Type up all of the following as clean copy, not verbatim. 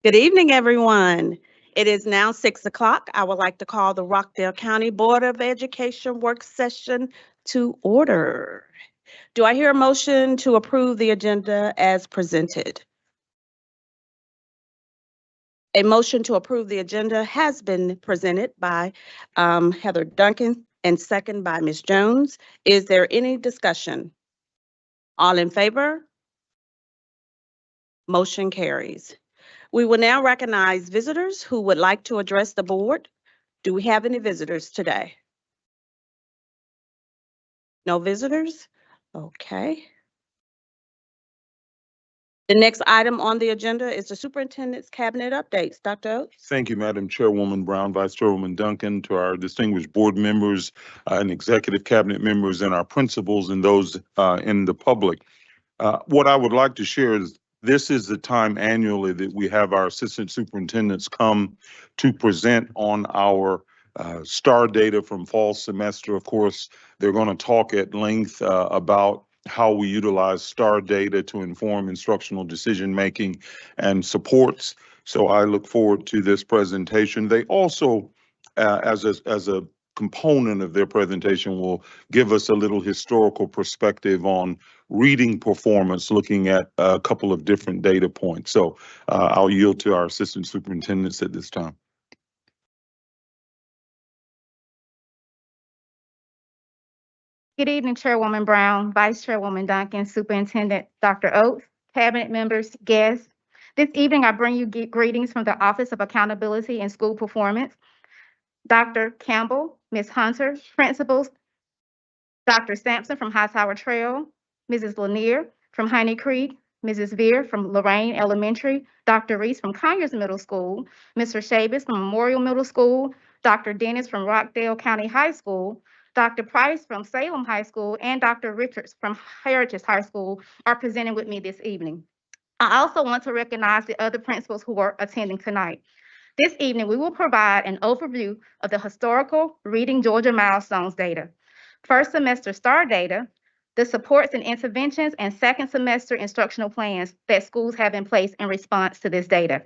Good evening, everyone. It is now 6 o'clock. I would like to call the Rockdale County Board of Education work session to order. Do I hear a motion to approve the agenda as presented? A motion to approve the agenda has been presented by Heather Duncan and second by Ms. Jones. Is there any discussion? All in favor? Motion carries. We will now recognize visitors who would like to address the board. Do we have any visitors today? No visitors? Okay. The next item on the agenda is the superintendent's cabinet updates. Dr. Oates? Thank you, Madam Chairwoman Brown, Vice Chairwoman Duncan, to our distinguished board members and executive cabinet members and our principals and those in the public. What I would like to share is this is the time annually that we have our assistant superintendents come to present on our STAR data from fall semester. Of course, they're going to talk at length about how we utilize STAR data to inform instructional decision making and supports. So I look forward to this presentation. They also, as a component of their presentation, will give us a little historical perspective on reading performance, looking at a couple of different data points. So I'll yield to our assistant superintendents at this time. Good evening, Chairwoman Brown, Vice Chairwoman Duncan, Superintendent Dr. Oates, cabinet members, guests. This evening, I bring you greetings from the Office of Accountability and School Performance. Dr. Campbell, Ms. Hunter, principals, Dr. Sampson from Hightower Trail, Mrs. Lanier from Honey Creek, Mrs. Veer from Lorraine Elementary, Dr. Reese from Conyers Middle School, Mr. Shavis from Memorial Middle School, Dr. Dennis from Rockdale County High School, Dr. Price from Salem High School, and Dr. Richards from Heritage High School are presenting with me this evening. I also want to recognize the other principals who are attending tonight. This evening, we will provide an overview of the historical Reading Georgia Milestones data, first semester STAR data, the supports and interventions, and second semester instructional plans that schools have in place in response to this data.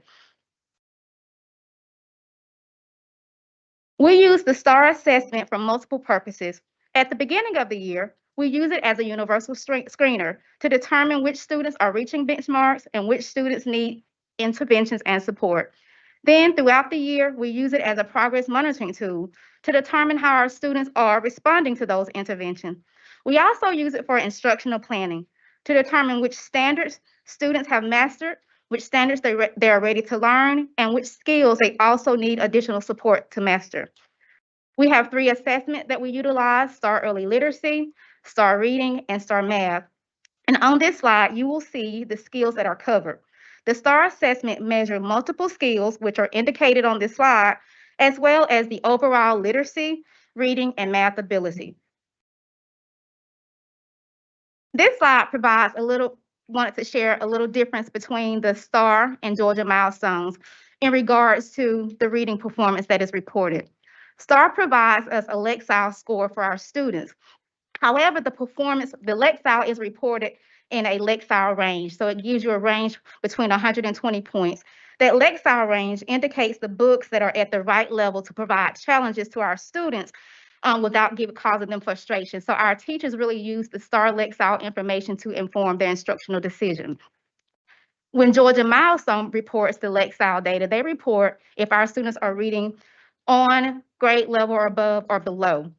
We use the STAR assessment for multiple purposes. At the beginning of the year, we use it as a universal screener to determine which students are reaching benchmarks and which students need interventions and support. Then throughout the year, we use it as a progress monitoring tool to determine how our students are responding to those interventions. We also use it for instructional planning to determine which standards students have mastered, which standards they are ready to learn, and which skills they also need additional support to master. We have 3 assessments that we utilize: STAR Early Literacy, STAR Reading, and STAR Math. And on this slide, you will see the skills that are covered. The STAR assessment measures multiple skills, which are indicated on this slide, as well as the overall literacy, reading, and math ability. This slide wanted to share a little difference between the STAR and Georgia milestones in regards to the reading performance that is reported. STAR provides us a Lexile score for our students. However, the Lexile is reported in a Lexile range. So it gives you a range between 120 points. That Lexile range indicates the books that are at the right level to provide challenges to our students without causing them frustration. So our teachers really use the STAR Lexile information to inform their instructional decisions. When Georgia Milestone reports the Lexile data, they report if our students are reading on grade level or above or below.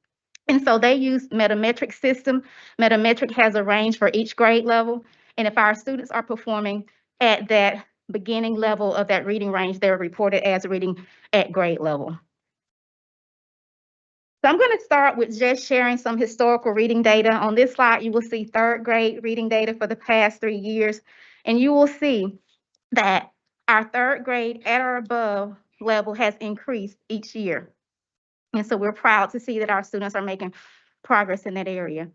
And so they use Metametric system. Metametric has a range for each grade level. And if our students are performing at that beginning level of that reading range, they're reported as reading at grade level. So I'm going to start with just sharing some historical reading data. On this slide, you will see 3rd grade reading data for the past 3 years. And you will see that our 3rd grade at or above level has increased each year. And so we're proud to see that our students are making progress in that area.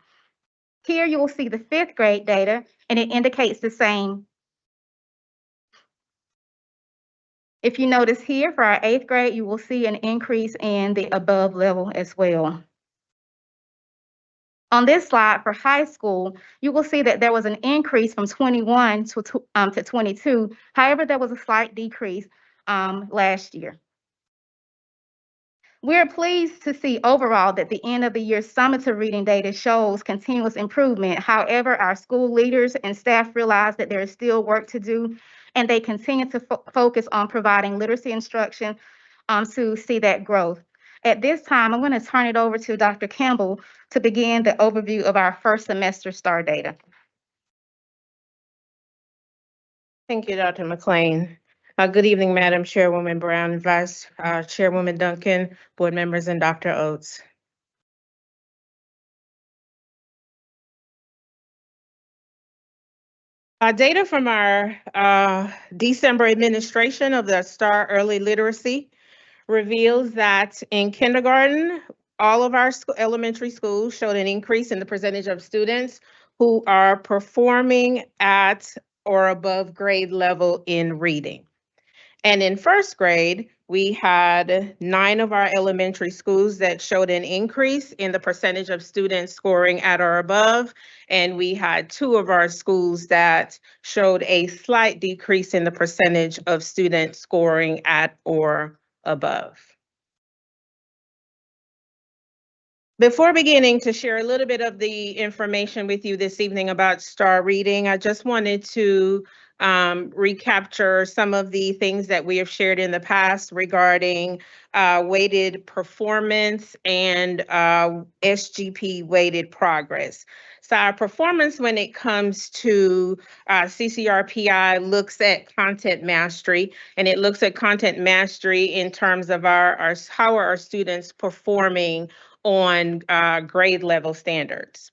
Here you will see the 5th grade data, and it indicates the same. If you notice here for our 8th grade, you will see an increase in the above level as well. On this slide for high school, you will see that there was an increase from 21 to 22. However, there was a slight decrease last year. We're pleased to see overall that the end of the year summative reading data shows continuous improvement. However, our school leaders and staff realize that there is still work to do, and they continue to focus on providing literacy instruction to see that growth. At this time, I'm going to turn it over to Dr. Campbell to begin the overview of our first semester STAR data. Thank you, Dr. McLean. Good evening, Madam Chairwoman Brown, Vice Chairwoman Duncan, board members, and Dr. Oates. Data from our December administration of the STAR Early Literacy reveals that in kindergarten, all of our elementary schools showed an increase in the percentage of students who are performing at or above grade level in reading. And in first grade, we had 9 of our elementary schools that showed an increase in the percentage of students scoring at or above. And we had 2 of our schools that showed a slight decrease in the percentage of students scoring at or above. Before beginning to share a little bit of the information with you this evening about STAR reading, I just wanted to recapture some of the things that we have shared in the past regarding weighted performance and SGP weighted progress. So our performance when it comes to CCRPI looks at content mastery, and it looks at content mastery in terms of how are our students performing on grade level standards.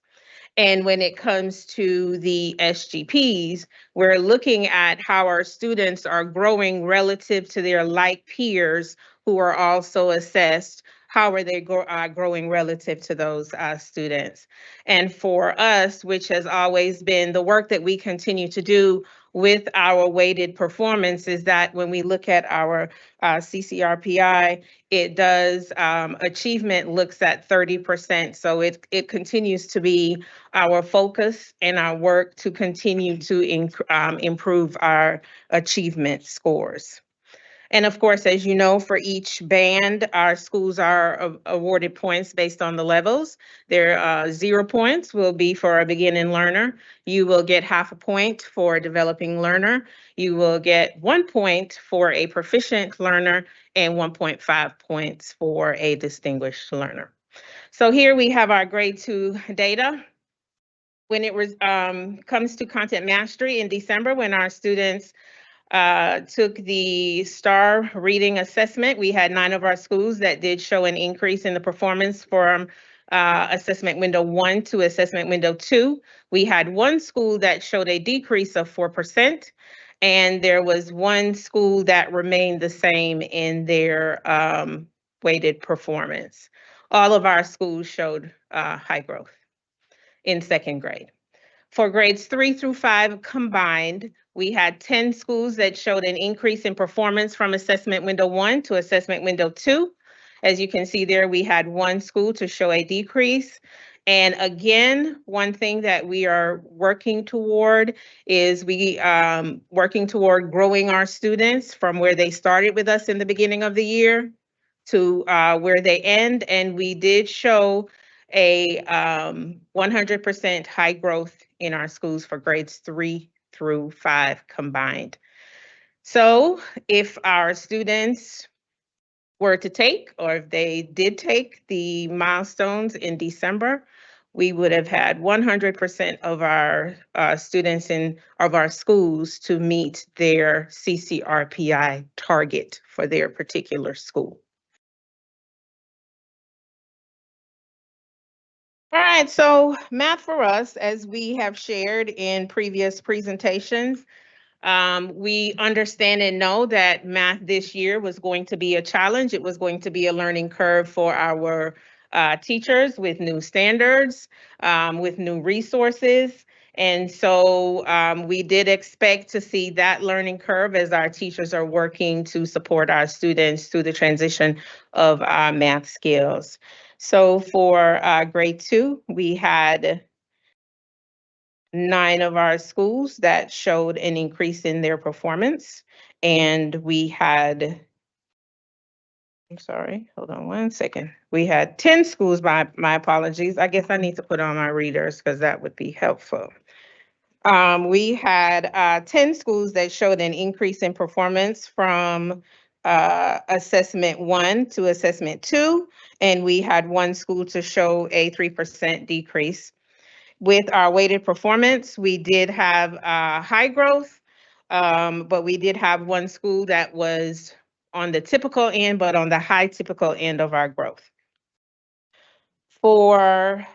And when it comes to the SGPs, we're looking at how our students are growing relative to their like peers who are also assessed. How are they growing relative to those students? And for us, which has always been the work that we continue to do with our weighted performance, is that when we look at our CCRPI, it does, achievement looks at 30%. So it continues to be our focus and our work to continue to improve our achievement scores. And of course, as you know, for each band, our schools are awarded points based on the levels. Their 0 points will be for a beginning learner. You will get half a point for a developing learner. You will get 1 point for a proficient learner and 1.5 points for a distinguished learner. So here we have our grade 2 data. When it comes to content mastery in December, when our students took the STAR reading assessment, we had 9 of our schools that did show an increase in the performance from assessment window 1 to assessment window 2. We had 1 school that showed a decrease of 4%, and there was 1 school that remained the same in their weighted performance. All of our schools showed high growth in second grade. For grades 3 through 5 combined, we had 10 schools that showed an increase in performance from assessment window 1 to assessment window 2. As you can see there, we had 1 school to show a decrease. And again, one thing that we are working toward is working toward growing our students from where they started with us in the beginning of the year to where they end. And we did show a 100% high growth in our schools for grades 3 through 5 combined. So if our students were to take, or if they did take the milestones in December, we would have had 100% of our students of our schools to meet their CCRPI target for their particular school. All right, so math for us, as we have shared in previous presentations, we understand and know that math this year was going to be a challenge. It was going to be a learning curve for our teachers with new standards, with new resources. And so we did expect to see that learning curve as our teachers are working to support our students through the transition of math skills. So for grade 2, we had 9 of our schools that showed an increase in their performance. And we had, I'm sorry, hold on one second. We had 10 schools, my apologies. I guess I need to put on my readers because that would be helpful. We had 10 schools that showed an increase in performance from assessment 1 to assessment 2, and we had 1 school to show a 3% decrease. With our weighted performance, we did have high growth, but we did have 1 school that was on the typical end, but on the high typical end of our growth. For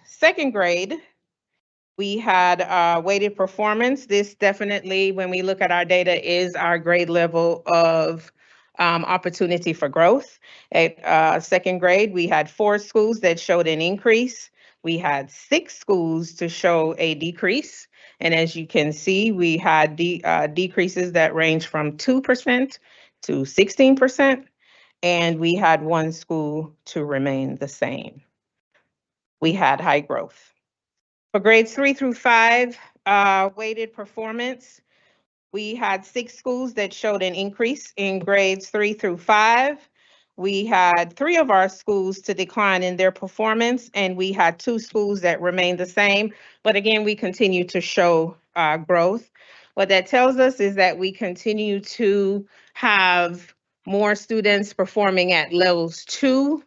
second grade, we had weighted performance. This definitely, when we look at our data, is our grade level of opportunity for growth. At second grade, we had 4 schools that showed an increase. We had 6 schools to show a decrease. And as you can see, we had decreases that range from 2% to 16%. And we had 1 school to remain the same. We had high growth. For grades 3 through 5, weighted performance, we had 6 schools that showed an increase in grades 3 through 5. We had 3 of our schools to decline in their performance, and we had 2 schools that remained the same. But again, we continue to show growth. What that tells us is that we continue to have more students performing at levels 2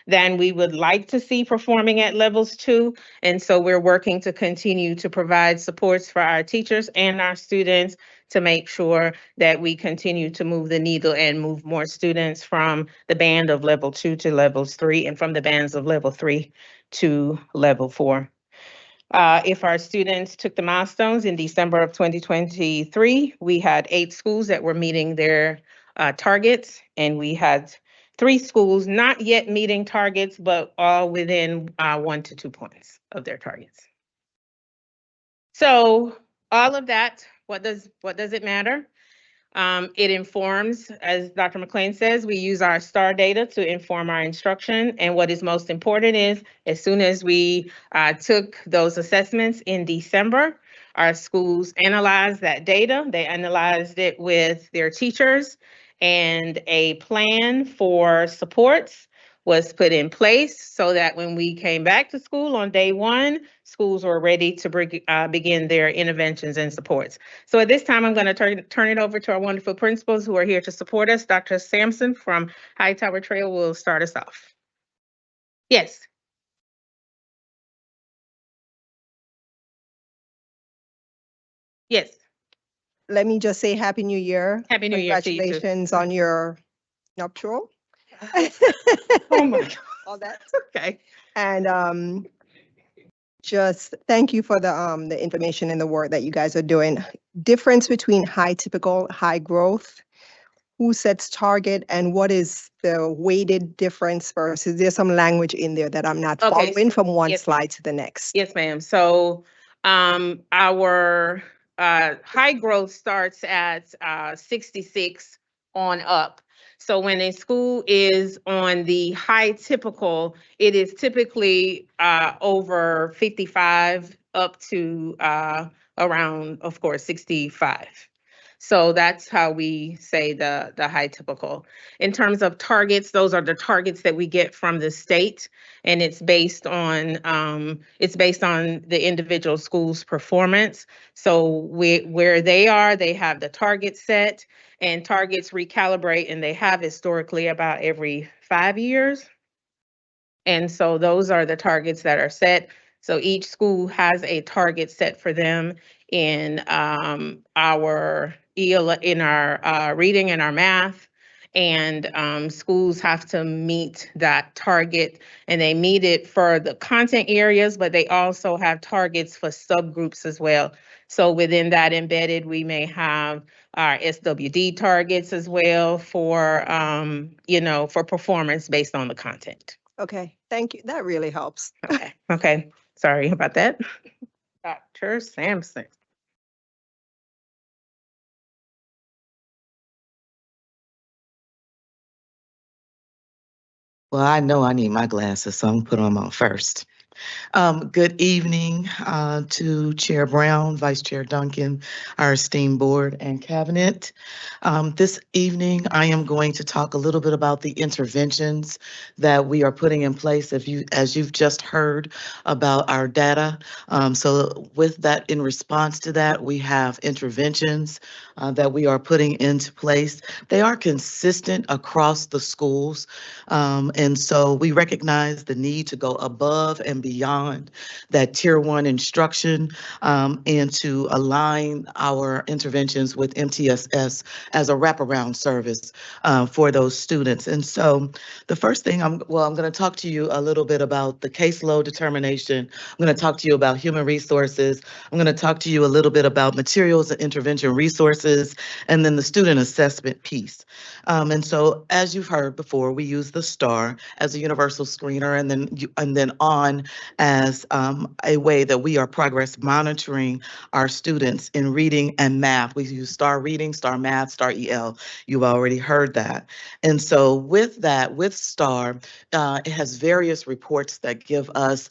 than we would like to see performing at levels 2. And so we're working to continue to provide supports for our teachers and our students to make sure that we continue to move the needle and move more students from the band of level 2 to levels 3 and from the bands of level 3 to level 4. If our students took the milestones in December of 2023, we had 8 schools that were meeting their targets, and we had 3 schools not yet meeting targets, but all within 1 to 2 points of their targets. So all of that, what does it matter? It informs, as Dr. McLean says, we use our STAR data to inform our instruction. And what is most important is, as soon as we took those assessments in December, our schools analyzed that data. They analyzed it with their teachers, and a plan for supports was put in place so that when we came back to school on day 1, schools were ready to begin their interventions and supports. So at this time, I'm going to turn it over to our wonderful principals who are here to support us. Dr. Sampson from Hightower Trail will start us off. Yes. Yes. Let me just say Happy New Year. Happy New Year to you too. Congratulations on your nuptial. Oh my God. All that. Okay. And just thank you for the information and the work that you guys are doing. Difference between high typical, high growth. Who sets target and what is the weighted difference versus there's some language in there that I'm not Okay, following from one yes, slide to the next. Yes, ma'am. So our high growth starts at 66 on up. So when a school is on the high typical, it is typically over 55 up to around, of course, 65. So that's how we say the high typical. In terms of targets, those are the targets that we get from the state, and it's based on the individual school's performance. So where they are, they have the target set, and targets recalibrate, and they have historically about every 5 years. And so those are the targets that are set. So each school has a target set for them in our reading and our math. And schools have to meet that target, and they meet it for the content areas, but they also have targets for subgroups as well. So within that embedded, we may have our SWD targets as well for, for performance based on the content. Okay, thank you. That really helps. Okay. Sorry about that. Dr. Sampson. Well, I know I need my glasses, so I'm gonna put them on first. Good evening to Chair Brown, Vice Chair Duncan, our esteemed board and cabinet. This evening, I am going to talk a little bit about the interventions that we are putting in place. As you've just heard about our data. So with that, in response to that, we have interventions that we are putting into place. They are consistent across the schools. And so we recognize the need to go above and beyond that Tier 1 instruction and to align our interventions with MTSS as a wraparound service for those students. And so the first thing I'm going to talk to you a little bit about the caseload determination. I'm going to talk to you about human resources. I'm going to talk to you a little bit about materials and intervention resources, and then the student assessment piece. And so, as you've heard before, we use the STAR as a universal screener, and then on as a way that we are progress monitoring our students in reading and math. We use STAR Reading, STAR Math, STAR EL. You've already heard that. And so, with that, with STAR, it has various reports that give us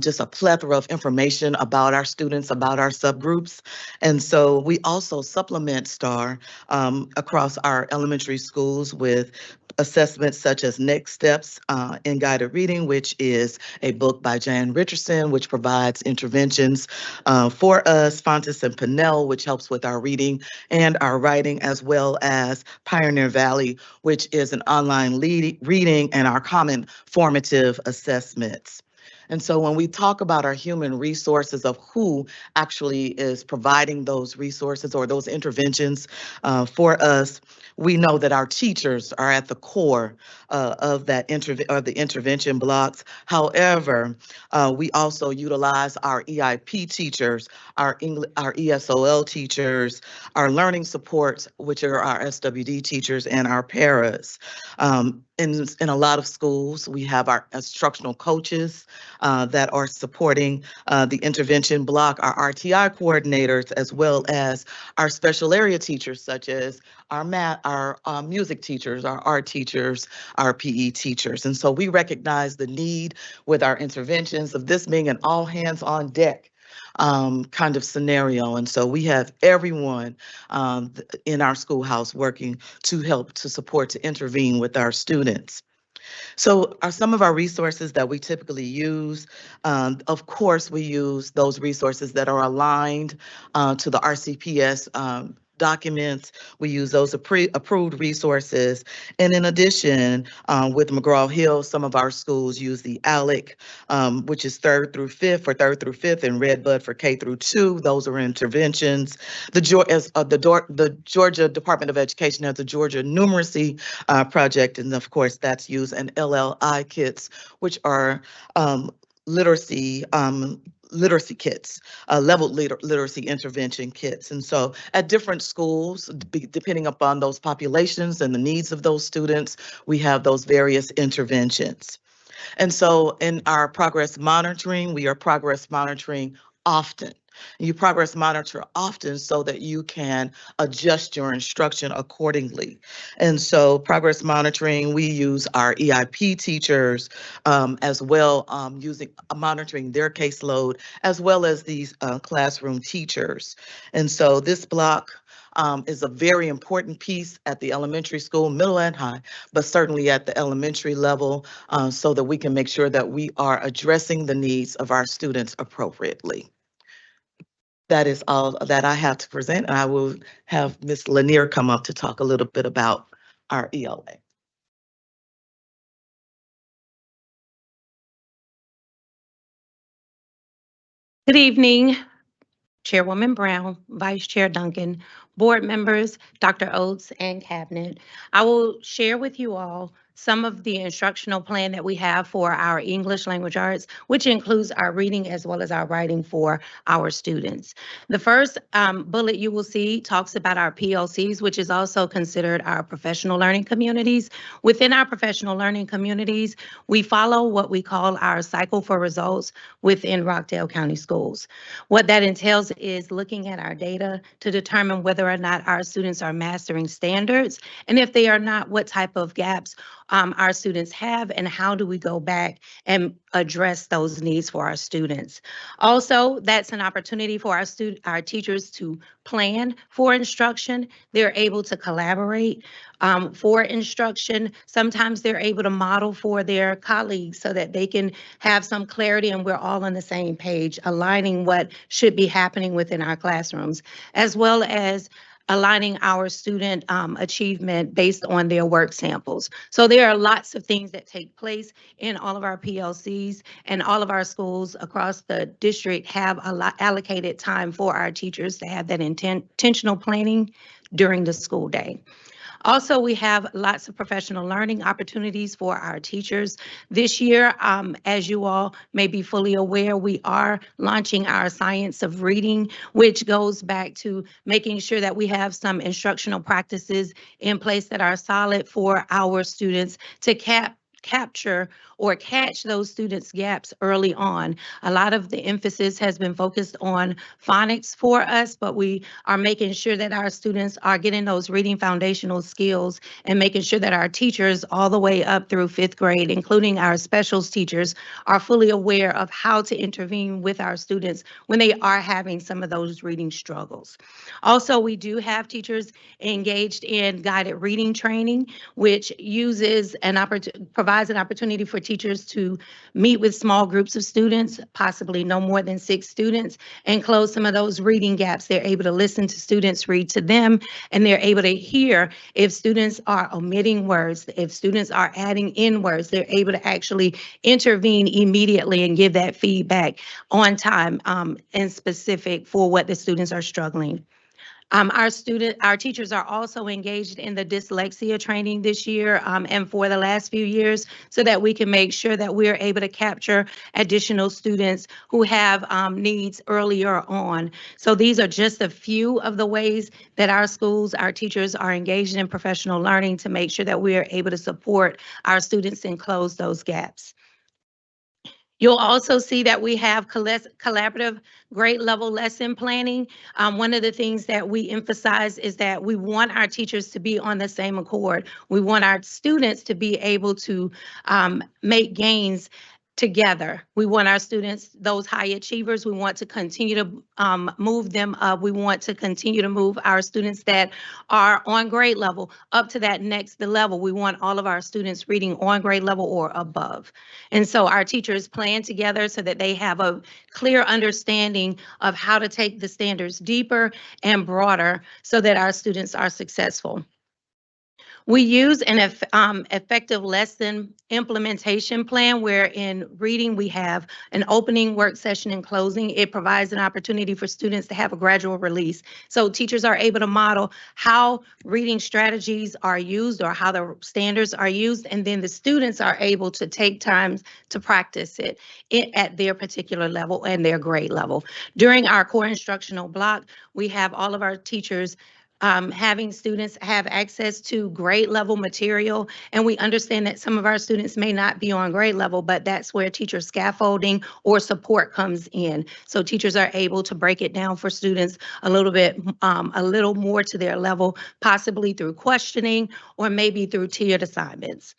just a plethora of information about our students, about our subgroups. And so, we also supplement STAR across our elementary schools with assessments such as Next Steps in Guided Reading, which is a book by Jan Richardson, which provides interventions for us, Fontes and Pinnell, which helps with our reading and our writing, as well as Pioneer Valley, which is an online reading and our common formative assessments. And so when we talk about our human resources of who actually is providing those resources or those interventions for us, we know that our teachers are at the core of the intervention blocks. However, we also utilize our EIP teachers, our ESOL teachers, our learning supports, which are our SWD teachers, and our paras. In a lot of schools, we have our instructional coaches that are supporting the intervention block, our RTI coordinators, as well as our special area teachers, such as our math, our music teachers, our art teachers, our PE teachers. And so we recognize the need with our interventions of this being an all hands on deck kind of scenario. And so we have everyone in our schoolhouse working to help, to support, to intervene with our students. So some of our resources that we typically use, of course, we use those resources that are aligned to the RCPS documents. We use those approved resources. And in addition, with McGraw-Hill, some of our schools use the ALEC, which is 3rd through 5th, and Redbud for K through 2. Those are interventions. The Georgia Department of Education has the Georgia Numeracy project, and of course, that's used, and LLI kits, which are literacy kits, leveled literacy intervention kits. And so at different schools, depending upon those populations and the needs of those students, we have those various interventions. And so in our progress monitoring, we are progress monitoring often. You progress monitor often so that you can adjust your instruction accordingly. And so progress monitoring, we use our EIP teachers as well, monitoring their caseload, as well as these classroom teachers. And so this block is a very important piece at the elementary school, middle and high, but certainly at the elementary level, so that we can make sure that we are addressing the needs of our students appropriately. That is all that I have to present. I will have Ms. Lanier come up to talk a little bit about our ELA. Good evening, Chairwoman Brown, Vice Chair Duncan, board members, Dr. Oates, and cabinet. I will share with you all some of the instructional plan that we have for our English language arts, which includes our reading as well as our writing for our students. The first bullet you will see talks about our PLCs, which is also considered our professional learning communities. Within our professional learning communities, we follow what we call our cycle for results within Rockdale County Schools. What that entails is looking at our data to determine whether whether or not our students are mastering standards, and if they are not, what type of gaps our students have, and how do we go back and address those needs for our students. Also, that's an opportunity for our teachers to plan for instruction. They're able to collaborate for instruction. Sometimes they're able to model for their colleagues so that they can have some clarity and we're all on the same page, aligning what should be happening within our classrooms, as well as aligning our student achievement based on their work samples. So there are lots of things that take place in all of our PLCs, and all of our schools across the district have allocated time for our teachers to have that intentional planning during the school day. Also, we have lots of professional learning opportunities for our teachers. This year, as you all may be fully aware, we are launching our Science of Reading, which goes back to making sure that we have some instructional practices in place that are solid for our students to capture or catch those students' gaps early on. A lot of the emphasis has been focused on phonics for us, but we are making sure that our students are getting those reading foundational skills and making sure that our teachers all the way up through 5th grade, including our specials teachers, are fully aware of how to intervene with our students when they are having some of those reading struggles. Also, we do have teachers engaged in guided reading training, which uses provides an opportunity for teachers to meet with small groups of students, possibly no more than 6 students, and close some of those reading gaps. They're able to listen to students read to them, and they're able to hear if students are omitting words, if students are adding in words. They're able to actually intervene immediately and give that feedback on time and specific for what the students are struggling. Our teachers are also engaged in the dyslexia training this year and for the last few years, so that we can make sure that we're able to capture additional students who have needs earlier on. So these are just a few of the ways that our schools, our teachers are engaged in professional learning to make sure that we are able to support our students and close those gaps. You'll also see that we have collaborative grade level lesson planning. One of the things that we emphasize is that we want our teachers to be on the same accord. We want our students to be able to make gains together. We want our students, those high achievers, we want to continue to move them up. We want to continue to move our students that are on grade level up to that next level. We want all of our students reading on grade level or above. And so our teachers plan together so that they have a clear understanding of how to take the standards deeper and broader so that our students are successful. We use an effective lesson implementation plan where in reading we have an opening, work session, and closing. It provides an opportunity for students to have a gradual release. So teachers are able to model how reading strategies are used or how the standards are used, and then the students are able to take time to practice it at their particular level and their grade level. During our core instructional block, we have all of our teachers having students have access to grade level material. And we understand that some of our students may not be on grade level, but that's where teacher scaffolding or support comes in. So teachers are able to break it down for students a little bit, a little more to their level, possibly through questioning or maybe through tiered assignments.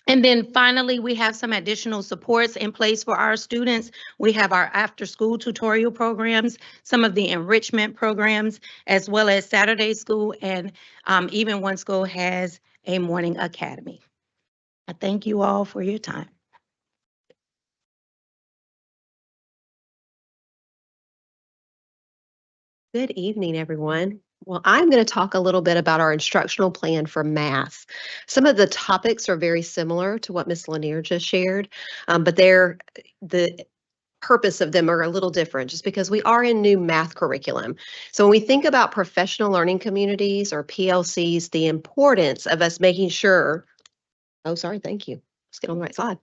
And then finally, we have some additional supports in place for our students. We have our after-school tutorial programs, some of the enrichment programs, as well as Saturday school, and even one school has a morning academy. I thank you all for your time. Good evening, everyone. Well, I'm going to talk a little bit about our instructional plan for math. Some of the topics are very similar to what Ms. Lanier just shared, but the purpose of them are a little different just because we are in new math curriculum. So when we think about professional learning communities or PLCs, the importance of us making sure, thank you. Let's get on the right slide.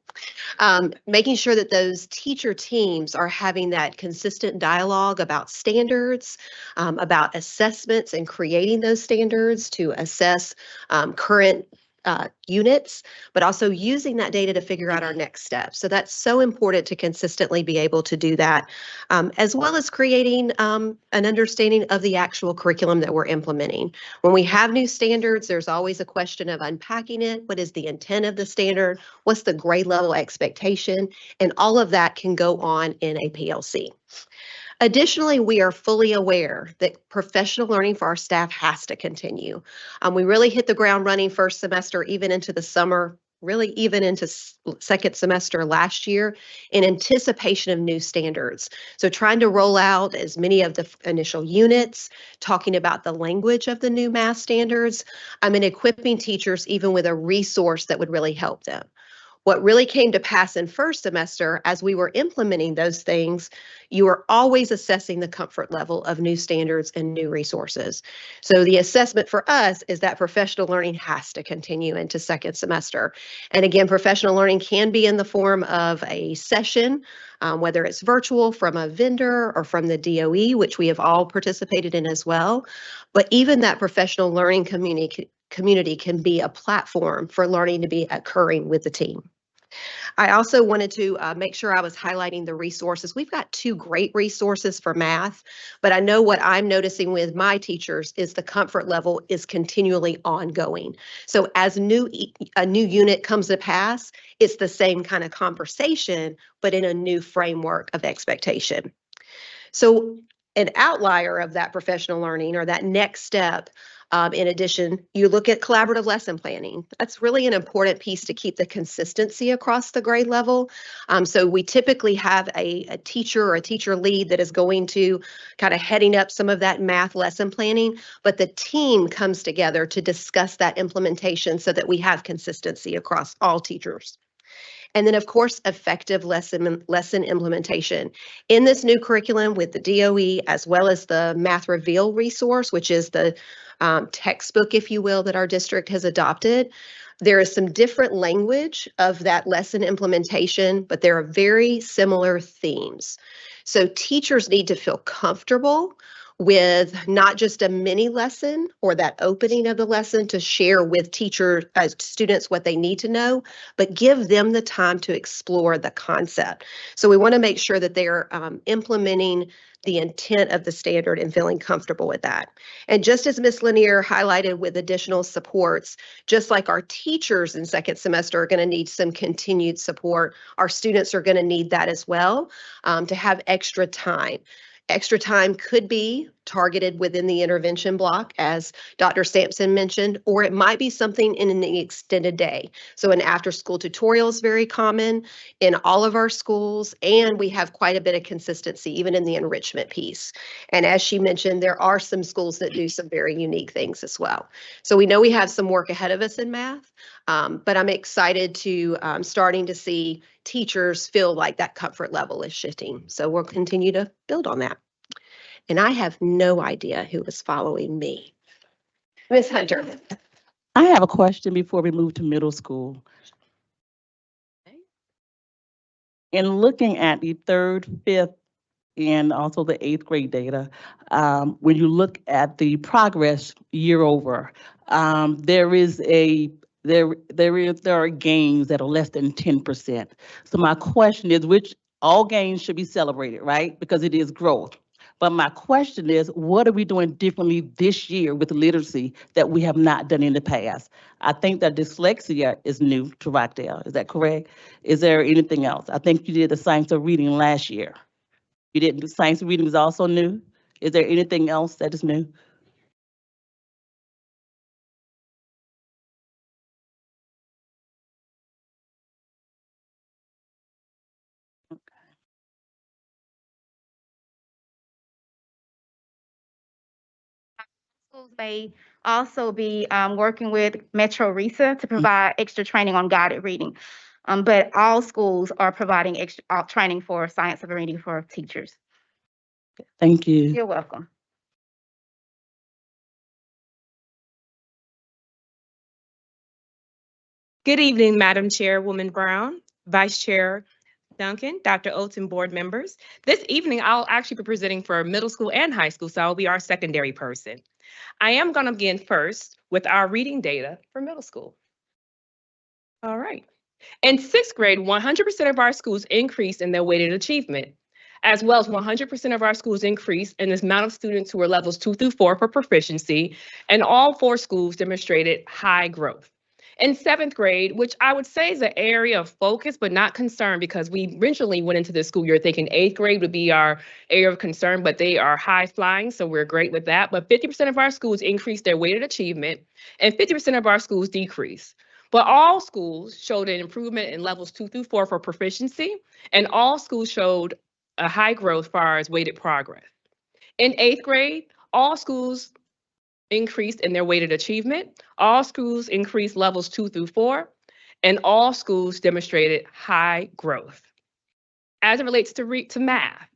Making sure that those teacher teams are having that consistent dialogue about standards, about assessments and creating those standards to assess current units, but also using that data to figure out our next steps. So that's so important to consistently be able to do that, as well as creating an understanding of the actual curriculum that we're implementing. When we have new standards, there's always a question of unpacking it. What is the intent of the standard? What's the grade level expectation? And all of that can go on in a PLC. Additionally, we are fully aware that professional learning for our staff has to continue. We really hit the ground running first semester, even into the summer, really even into second semester last year in anticipation of new standards. So trying to roll out as many of the initial units, talking about the language of the new math standards, and equipping teachers even with a resource that would really help them. What really came to pass in first semester, as we were implementing those things, you are always assessing the comfort level of new standards and new resources. So the assessment for us is that professional learning has to continue into second semester. And again, professional learning can be in the form of a session, whether it's virtual from a vendor or from the DOE, which we have all participated in as well. But even that professional learning community can be a platform for learning to be occurring with the team. I also wanted to make sure I was highlighting the resources. We've got 2 great resources for math, but I know what I'm noticing with my teachers is the comfort level is continually ongoing. So as a new unit comes to pass, it's the same kind of conversation, but in a new framework of expectation. So an outlier of that professional learning or that next step, in addition, you look at collaborative lesson planning. That's really an important piece to keep the consistency across the grade level. So we typically have a teacher or a teacher lead that is going to kind of heading up some of that math lesson planning, but the team comes together to discuss that implementation so that we have consistency across all teachers. And then, of course, effective lesson implementation. In this new curriculum with the DOE, as well as the Math Reveal resource, which is the textbook, if you will, that our district has adopted, there is some different language of that lesson implementation, but there are very similar themes. So teachers need to feel comfortable with not just a mini lesson or that opening of the lesson to share with students what they need to know, but give them the time to explore the concept. So we want to make sure that they're implementing the intent of the standard and feeling comfortable with that. And just as Ms. Lanier highlighted with additional supports, just like our teachers in second semester are going to need some continued support, our students are going to need that as well, to have extra time. Extra time could be targeted within the intervention block, as Dr. Sampson mentioned, or it might be something in an extended day. So an after-school tutorial is very common in all of our schools, and we have quite a bit of consistency even in the enrichment piece. And as she mentioned, there are some schools that do some very unique things as well. So we know we have some work ahead of us in math, but I'm excited to starting to see teachers feel like that comfort level is shifting. So we'll continue to build on that. And I have no idea who is following me. Ms. Hunter. I have a question before we move to middle school. In looking at the 3rd, 5th, and also the 8th grade data, when you look at the progress year over, there are gains that are less than 10%. So my question is, which all gains should be celebrated, right? Because it is growth. But my question is, what are we doing differently this year with literacy that we have not done in the past? I think that dyslexia is new to Rockdale. Is that correct? Is there anything else? I think you did the science of reading last year. You didn't do science of reading is also new. Is there anything else that is new? Schools may also be working with Metro RESA to provide extra training on guided reading. But all schools are providing extra training for science of reading for teachers. Thank you. You're welcome. Good evening, Madam Chairwoman Brown, Vice Chair Duncan, Dr. Oates, and board members. This evening, I'll actually be presenting for middle school and high school, so I'll be our secondary person. I am going to begin first with our reading data for middle school. All right. In sixth grade, 100% of our schools increased in their weighted achievement, as well as 100% of our schools increased in the amount of students who were levels 2 through 4 for proficiency, and all 4 schools demonstrated high growth. In seventh grade, which I would say is an area of focus, but not concern, because we originally went into this school year thinking eighth grade would be our area of concern, but they are high flying, so we're great with that. But 50% of our schools increased their weighted achievement, and 50% of our schools decreased. But all schools showed an improvement in levels 2 through 4 for proficiency, and all schools showed a high growth as far as weighted progress. In eighth grade, all schools increased in their weighted achievement, all schools increased levels 2 through 4, and all schools demonstrated high growth. As it relates to math,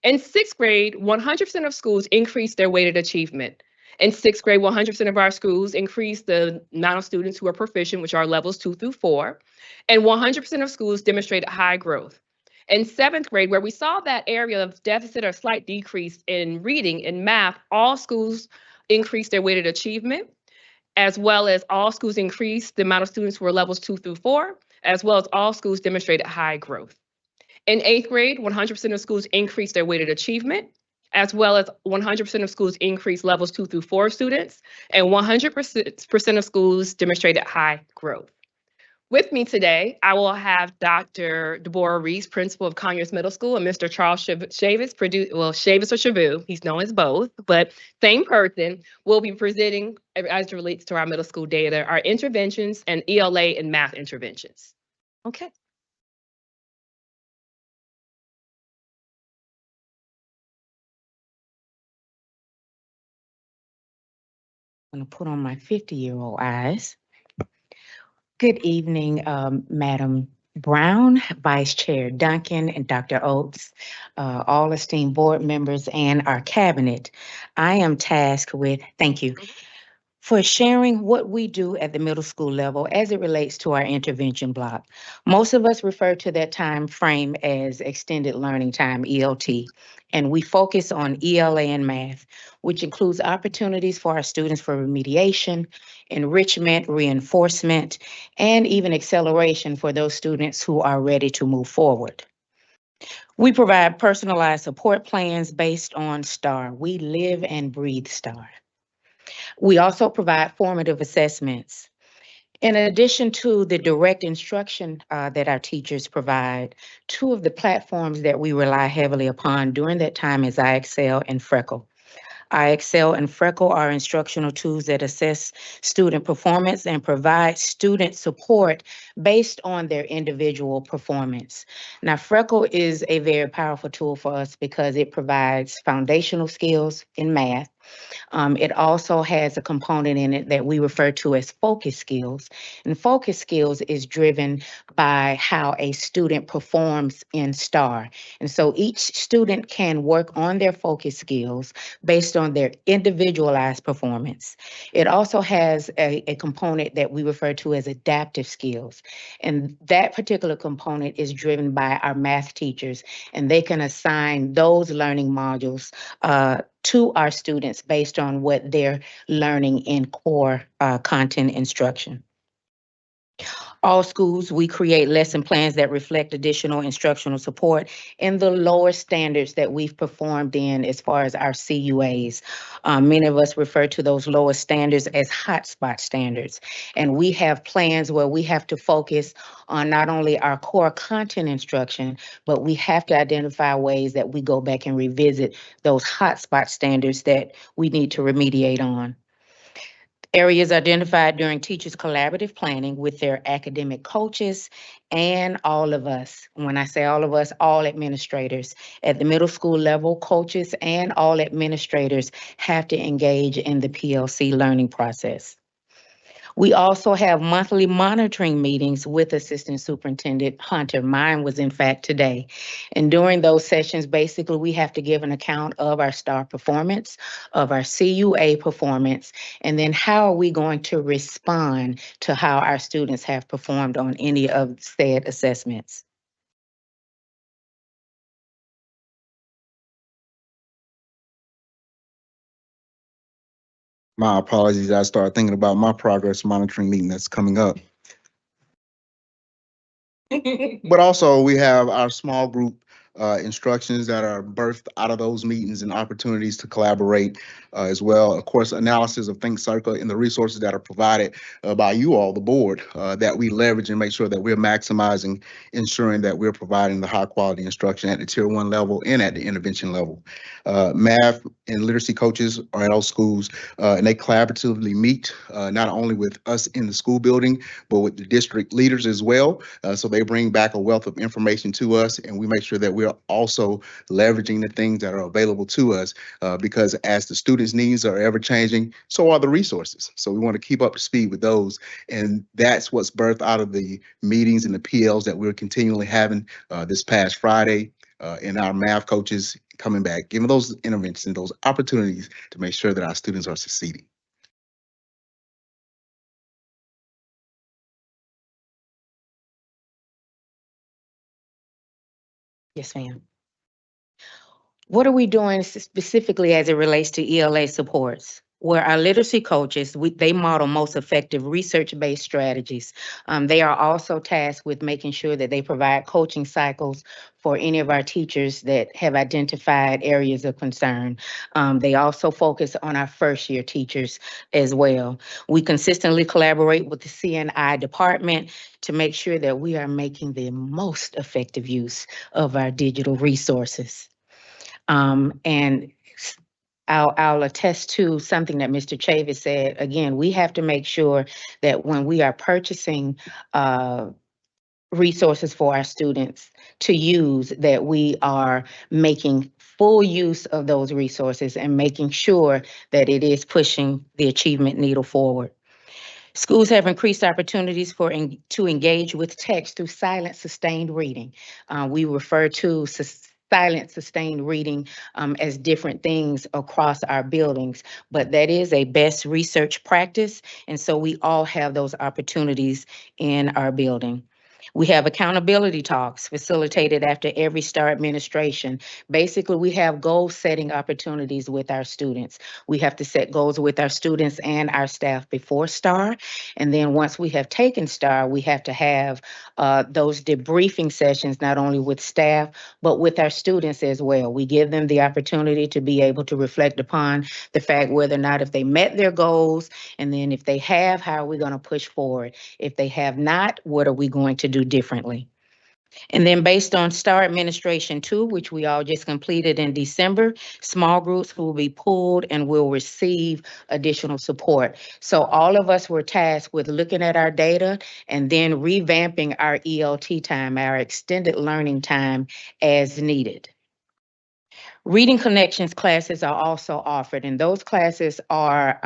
in sixth grade, 100% of schools increased their weighted achievement. In sixth grade, 100% of our schools increased the amount of students who are proficient, which are levels 2 through 4, and 100% of schools demonstrated high growth. In seventh grade, where we saw that area of deficit or slight decrease in reading and math, all schools increased their weighted achievement, as well as all schools increased the amount of students who were levels 2 through 4, as well as all schools demonstrated high growth. In eighth grade, 100% of schools increased their weighted achievement, as well as 100% of schools increased levels 2 through 4 students, and 100% of schools demonstrated high growth. With me today, I will have Dr. Deborah Reese, principal of Conyers Middle School, and Mr. Charles Chavis, Chavis or Chavu, he's known as both, but same person, will be presenting, as it relates to our middle school data, our interventions and ELA and math interventions. Okay. I'm going to put on my 50-year-old eyes. Good evening, Madam Brown, Vice Chair Duncan, and Dr. Oates, all esteemed board members, and our cabinet. I am tasked with, thank you, for sharing what we do at the middle school level as it relates to our intervention block. Most of us refer to that time frame as extended learning time, ELT, and we focus on ELA and math, which includes opportunities for our students for remediation, enrichment, reinforcement, and even acceleration for those students who are ready to move forward. We provide personalized support plans based on STAR. We live and breathe STAR. We also provide formative assessments. In addition to the direct instruction that our teachers provide, two of the platforms that we rely heavily upon during that time is iExcel and Freckle. iExcel and Freckle are instructional tools that assess student performance and provide student support based on their individual performance. Now, Freckle is a very powerful tool for us because it provides foundational skills in math. It also has a component in it that we refer to as focus skills. And focus skills is driven by how a student performs in STAR. And so each student can work on their focus skills based on their individualized performance. It also has a component that we refer to as adaptive skills. And that particular component is driven by our math teachers, and they can assign those learning modules to our students based on what they're learning in core content instruction. All schools, we create lesson plans that reflect additional instructional support in the lower standards that we've performed in as far as our CUAs. Many of us refer to those lower standards as hotspot standards. And we have plans where we have to focus on not only our core content instruction, but we have to identify ways that we go back and revisit those hotspot standards that we need to remediate on. Areas identified during teachers' collaborative planning with their academic coaches and all of us. When I say all of us, all administrators at the middle school level, coaches and all administrators have to engage in the PLC learning process. We also have monthly monitoring meetings with Assistant Superintendent Hunter. Mine was in fact today. And during those sessions, basically we have to give an account of our STAR performance, of our CUA performance, and then how are we going to respond to how our students have performed on any of said assessments. My apologies. I started thinking about my progress monitoring meeting that's coming up. But also we have our small group instructions that are birthed out of those meetings and opportunities to collaborate as well. Of course, analysis of Think Circle and the resources that are provided by you all, the board, that we leverage and make sure that we're maximizing, ensuring that we're providing the high quality instruction at the tier 1 level and at the intervention level. Math and literacy coaches are at all schools and they collaboratively meet not only with us in the school building, but with the district leaders as well. So they bring back a wealth of information to us, and we make sure that we're also leveraging the things that are available to us because as the students' needs are ever changing, so are the resources. So we want to keep up to speed with those. And that's what's birthed out of the meetings and the PLs that we're continually having this past Friday. And our math coaches coming back, giving those interventions, those opportunities to make sure that our students are succeeding. Yes, ma'am. What are we doing specifically as it relates to ELA supports? Where our literacy coaches, they model most effective research-based strategies. They are also tasked with making sure that they provide coaching cycles for any of our teachers that have identified areas of concern. They also focus on our first-year teachers as well. We consistently collaborate with the CNI department to make sure that we are making the most effective use of our digital resources. And I'll attest to something that Mr. Chavis said. Again, we have to make sure that when we are purchasing resources for our students to use, that we are making full use of those resources and making sure that it is pushing the achievement needle forward. Schools have increased opportunities to engage with text through silent sustained reading. We refer to silent sustained reading as different things across our buildings, but that is a best research practice, and so we all have those opportunities in our building. We have accountability talks facilitated after every STAR administration. Basically, we have goal setting opportunities with our students. We have to set goals with our students and our staff before STAR. And then once we have taken STAR, we have to have those debriefing sessions, not only with staff, but with our students as well. We give them the opportunity to be able to reflect upon the fact whether or not if they met their goals, and then if they have, how are we going to push forward? If they have not, what are we going to do differently? And then based on STAR Administration 2, which we all just completed in December, small groups will be pulled and will receive additional support. So all of us were tasked with looking at our data and then revamping our ELT time, our extended learning time as needed. Reading Connections classes are also offered, and those classes are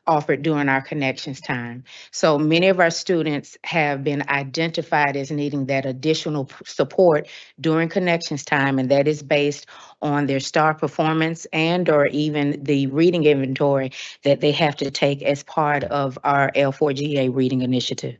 offered during our Connections time. So many of our students have been identified as needing that additional support during Connections time, and that is based on their STAR performance and or even the reading inventory that they have to take as part of our L4GA reading initiative.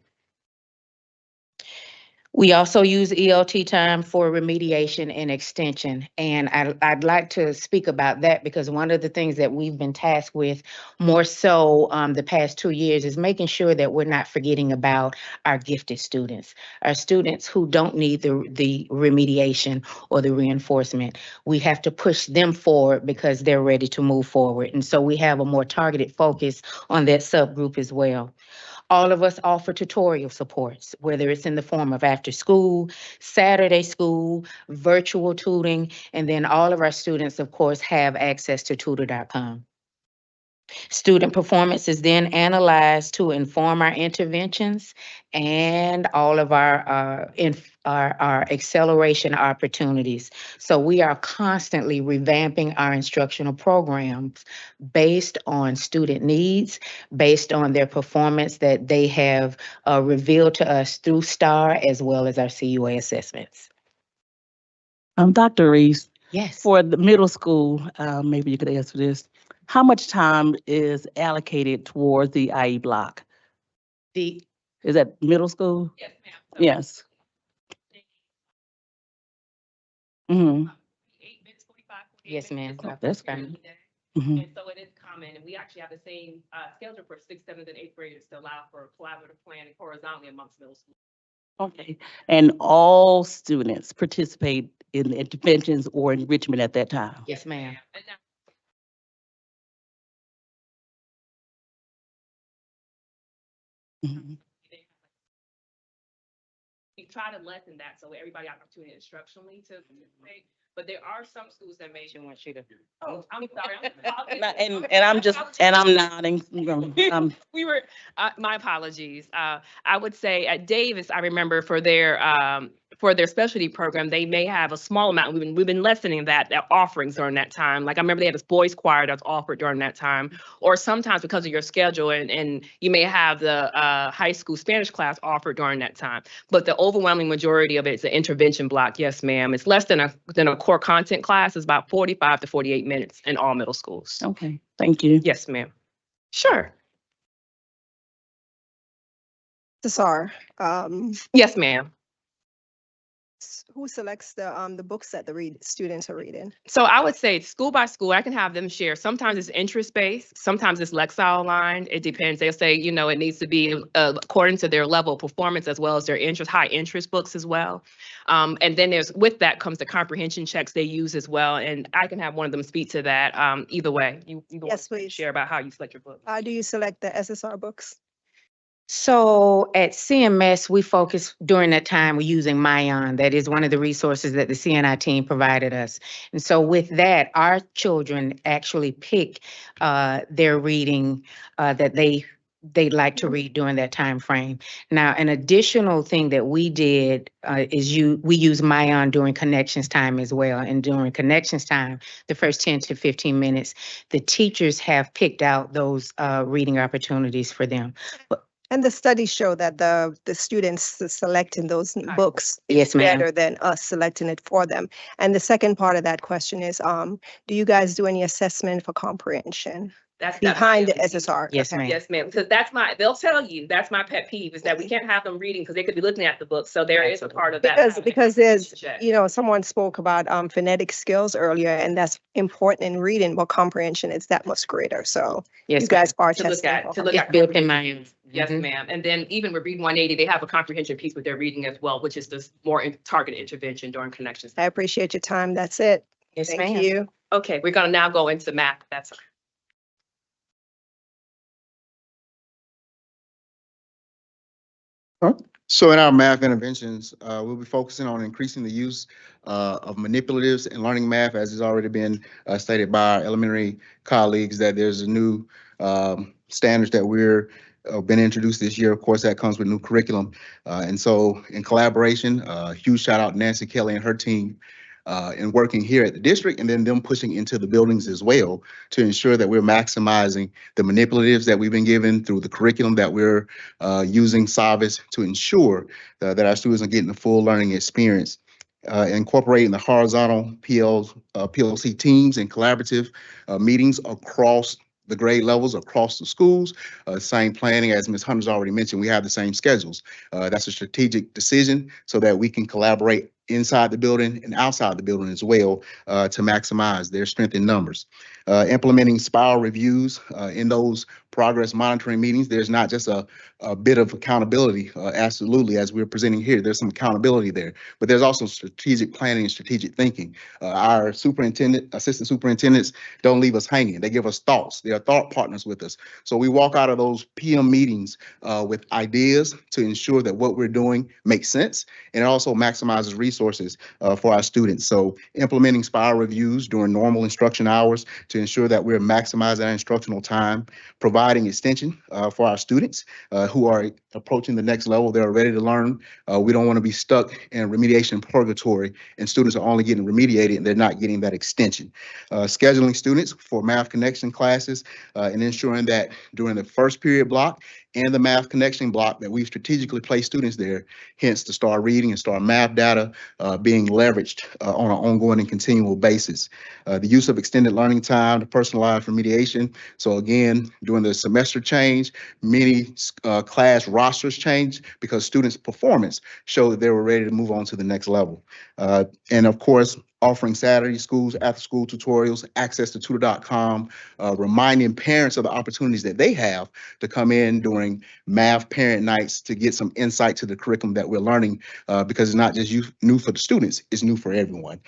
We also use ELT time for remediation and extension. And I'd like to speak about that because one of the things that we've been tasked with more so the past 2 years is making sure that we're not forgetting about our gifted students, our students who don't need the remediation or the reinforcement. We have to push them forward because they're ready to move forward. And so we have a more targeted focus on that subgroup as well. All of us offer tutorial supports, whether it's in the form of after school, Saturday school, virtual tutoring, and then all of our students, of course, have access to tutor.com. Student performance is then analyzed to inform our interventions and all of our acceleration opportunities. So we are constantly revamping our instructional programs based on student needs, based on their performance that they have revealed to us through STAR as well as our CUA assessments. Dr. Reese, Yes. for the middle school, maybe you could answer this. How much time is allocated towards the IE block? Is that middle school? Yes, ma'am. Yes. Mm-hmm. 8 minutes, 45, 48 Yes, ma'am. minutes. That's fine. Mm-hmm. And so it is common, and we actually have the same schedule for 6th, 7th, and 8th graders to allow for collaborative planning horizontally amongst middle school. Okay. And all students participate in interventions or enrichment at that time? Yes, ma'am. Mhm. We try to lessen that so everybody got opportunity instructionally to participate. But there are some schools that may. She wants you to. Oh, I'm sorry. And I'm nodding. We were, my apologies. I would say at Davis, I remember for their specialty program, they may have a small amount. We've been lessening that offerings during that time. Like I remember they had this boys choir that's offered during that time, or sometimes because of your schedule and you may have the high school Spanish class offered during that time. But the overwhelming majority of it is an intervention block. Yes, ma'am. It's less than a core content class. It's about 45 to 48 minutes in all middle schools. Okay, thank you. Yes, ma'am. Sure. Cesar, Yes, ma'am. who selects the books that the students are reading? So I would say school by school, I can have them share. Sometimes it's interest based, sometimes it's Lexile aligned. It depends. They'll say, it needs to be according to their level of performance as well as their high interest books as well. And then with that comes the comprehension checks they use as well. And I can have one of them speak to that either way. You Yes, please. share about how you select your book. How do you select the SSR books? So at CMS, we focus during that time, we're using Mayan. That is one of the resources that the CNI team provided us. And so with that, our children actually pick their reading that they'd like to read during that time frame. Now, an additional thing that we did is we use Mayan during connections time as well. And during connections time, the first 10 to 15 minutes, the teachers have picked out those reading opportunities for them. And the studies show that the students selecting those books Yes, is ma'am. better than us selecting it for them. And the second part of that question is, do you guys do any assessment for comprehension That's behind the my pet peeve. SSR? Yes, Okay. ma'am. Yes, ma'am. Because they'll tell you, that's my pet peeve is that we can't have them reading because they could be looking at the book. So there is a part of that. Because there's, Check. someone spoke about phonetic skills earlier, and that's important in reading, but comprehension is that much greater. So Yes, you guys are To look testing. at, for to look It's at. built in Mayan. Yes, Mhm. ma'am. And then even with Read 180, they have a comprehension piece with their reading as well, which is this more targeted intervention during connections. I appreciate your time. That's it. Yes, Thank ma'am. you. Okay, we're gonna now go into math. That's So in our math interventions, we'll be focusing on increasing the use of manipulatives in learning math, as has already been stated by our elementary colleagues, that there's a new standards that we're been introduced this year. Of course, that comes with new curriculum. And so in collaboration, huge shout out Nancy Kelly and her team in working here at the district, and then them pushing into the buildings as well to ensure that we're maximizing the manipulatives that we've been given through the curriculum that we're using Savis to ensure that our students are getting the full learning experience. Incorporating the horizontal PLC teams and collaborative meetings across the grade levels, across the schools. Same planning as Ms. Hunter's already mentioned, we have the same schedules. That's a strategic decision so that we can collaborate inside the building and outside the building as well to maximize their strength in numbers. Implementing spiral reviews in those progress monitoring meetings. There's not just a bit of accountability, absolutely, as we're presenting here, there's some accountability there, but there's also strategic planning and strategic thinking. Our assistant superintendents don't leave us hanging. They give us thoughts. They are thought partners with us. So we walk out of those PM meetings with ideas to ensure that what we're doing makes sense, and it also maximizes resources for our students. So implementing spiral reviews during normal instruction hours to ensure that we're maximizing our instructional time, providing extension for our students who are approaching the next level. They're ready to learn. We don't want to be stuck in remediation purgatory and students are only getting remediated and they're not getting that extension. Scheduling students for math connection classes and ensuring that during the first period block and the math connection block that we've strategically placed students there, hence the STAR reading and STAR math data being leveraged on an ongoing and continual basis. The use of extended learning time to personalized remediation. So again, during the semester change, many class rosters change because students' performance showed that they were ready to move on to the next level. And of course, offering Saturday schools, after-school tutorials, access to tutor.com, reminding parents of the opportunities that they have to come in during math parent nights to get some insight to the curriculum that we're learning, because it's not just new for the students, it's new for everyone.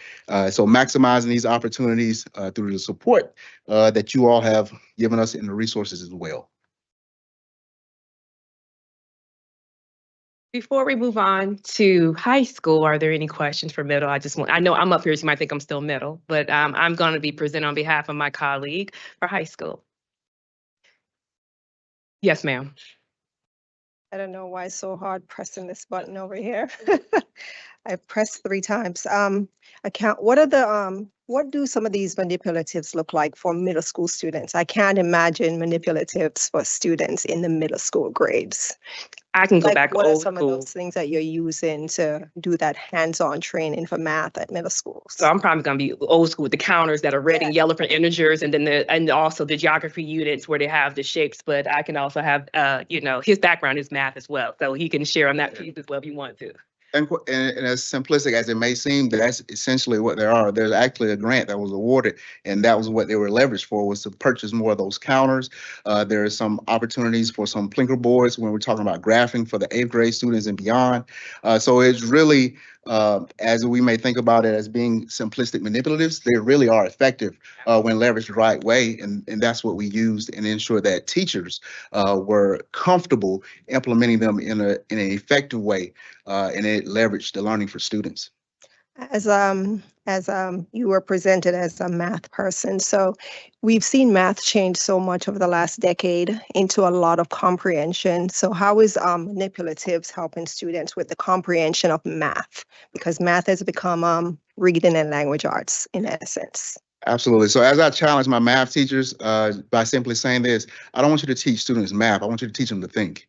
So maximizing these opportunities through the support that you all have given us and the resources as well. Before we move on to high school, are there any questions for middle? I know I'm up here, so you might think I'm still middle, but I'm going to be presenting on behalf of my colleague for high school. Yes, ma'am. I don't know why it's so hard pressing this button over here. I pressed 3 times. What do some of these manipulatives look like for middle school students? I can't imagine manipulatives for students in the middle school grades. I can go Like, back what are old some of school. those things that you're using to do that hands-on training for math at middle schools? So I'm probably going to be old school with the counters that are red and yellow for integers, and then and also the geography units where they have the shapes. But I can also have, his background is math as well, so he can share on that piece as well if you want to. And as simplistic as it may seem, that's essentially what there are. There's actually a grant that was awarded, and that was what they were leveraged for, was to purchase more of those counters. There are some opportunities for some plinker boards when we're talking about graphing for the 8th grade students and beyond. So it's really, as we may think about it as being simplistic manipulatives, they really are effective when leveraged the right way. And that's what we used and ensure that teachers were comfortable implementing them in an effective way. And it leveraged the learning for students. As you were presented as a math person, so we've seen math change so much over the last decade into a lot of comprehension. So how is manipulatives helping students with the comprehension of math? Because math has become reading and language arts in essence. Absolutely. So as I challenge my math teachers by simply saying this, I don't want you to teach students math. I want you to teach them to think.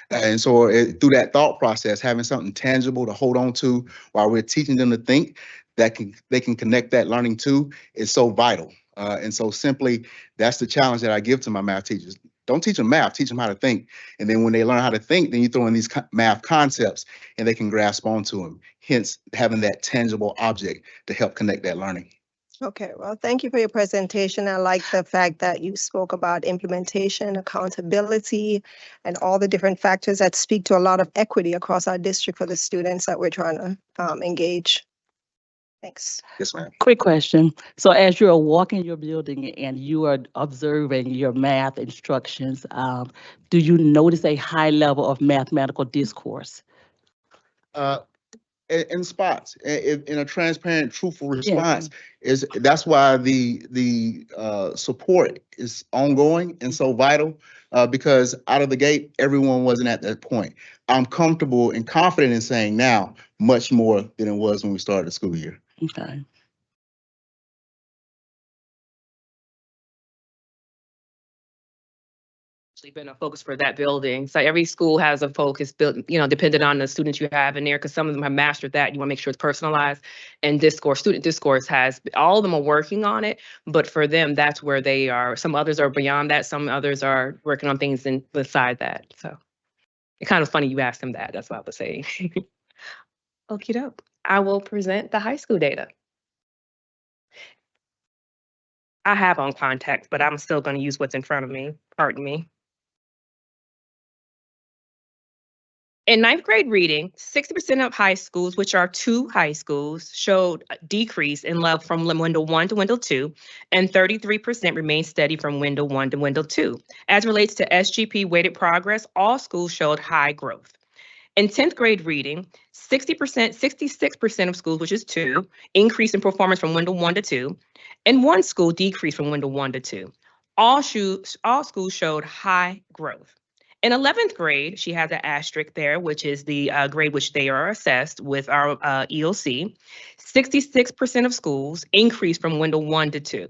And so through that thought process, having something tangible to hold on to while we're teaching them to think that they can connect that learning to is so vital. And so simply, that's the challenge that I give to my math teachers. Don't teach them math, teach them how to think. And then when they learn how to think, then you throw in these math concepts and they can grasp onto them. Hence, having that tangible object to help connect that learning. Okay, well, thank you for your presentation. I like the fact that you spoke about implementation, accountability, and all the different factors that speak to a lot of equity across our district for the students that we're trying to engage. Thanks. Yes, ma'am. Quick question. So as you're walking your building and you are observing your math instructions, do you notice a high level of mathematical discourse? In spots, in a transparent, truthful response, that's why the support is ongoing and so vital, because out of the gate, everyone wasn't at that point. I'm comfortable and confident in saying now much more than it was when we started the school year. Okay. Been a focus for that building. So every school has a focus built, depending on the students you have in there, because some of them have mastered that. You want to make sure it's personalized. And student discourse all of them are working on it, but for them, that's where they are. Some others are beyond that. Some others are working on things beside that. So it's kind of funny you asked them that. That's what I was saying. Okie doke. I will present the high school data. I have on context, but I'm still going to use what's in front of me. Pardon me. In 9th grade reading, 60% of high schools, which are 2 high schools, showed a decrease in level from window 1 to window 2, and 33% remained steady from window 1 to window 2. As relates to SGP weighted progress, all schools showed high growth. In 10th grade reading, 66% of schools, which is 2, increased in performance from window 1 to 2, and 1 school decreased from window 1 to 2. All schools showed high growth. In 11th grade, she has an asterisk there, which is the grade which they are assessed with our EOC. 66% of schools increased from window 1 to 2.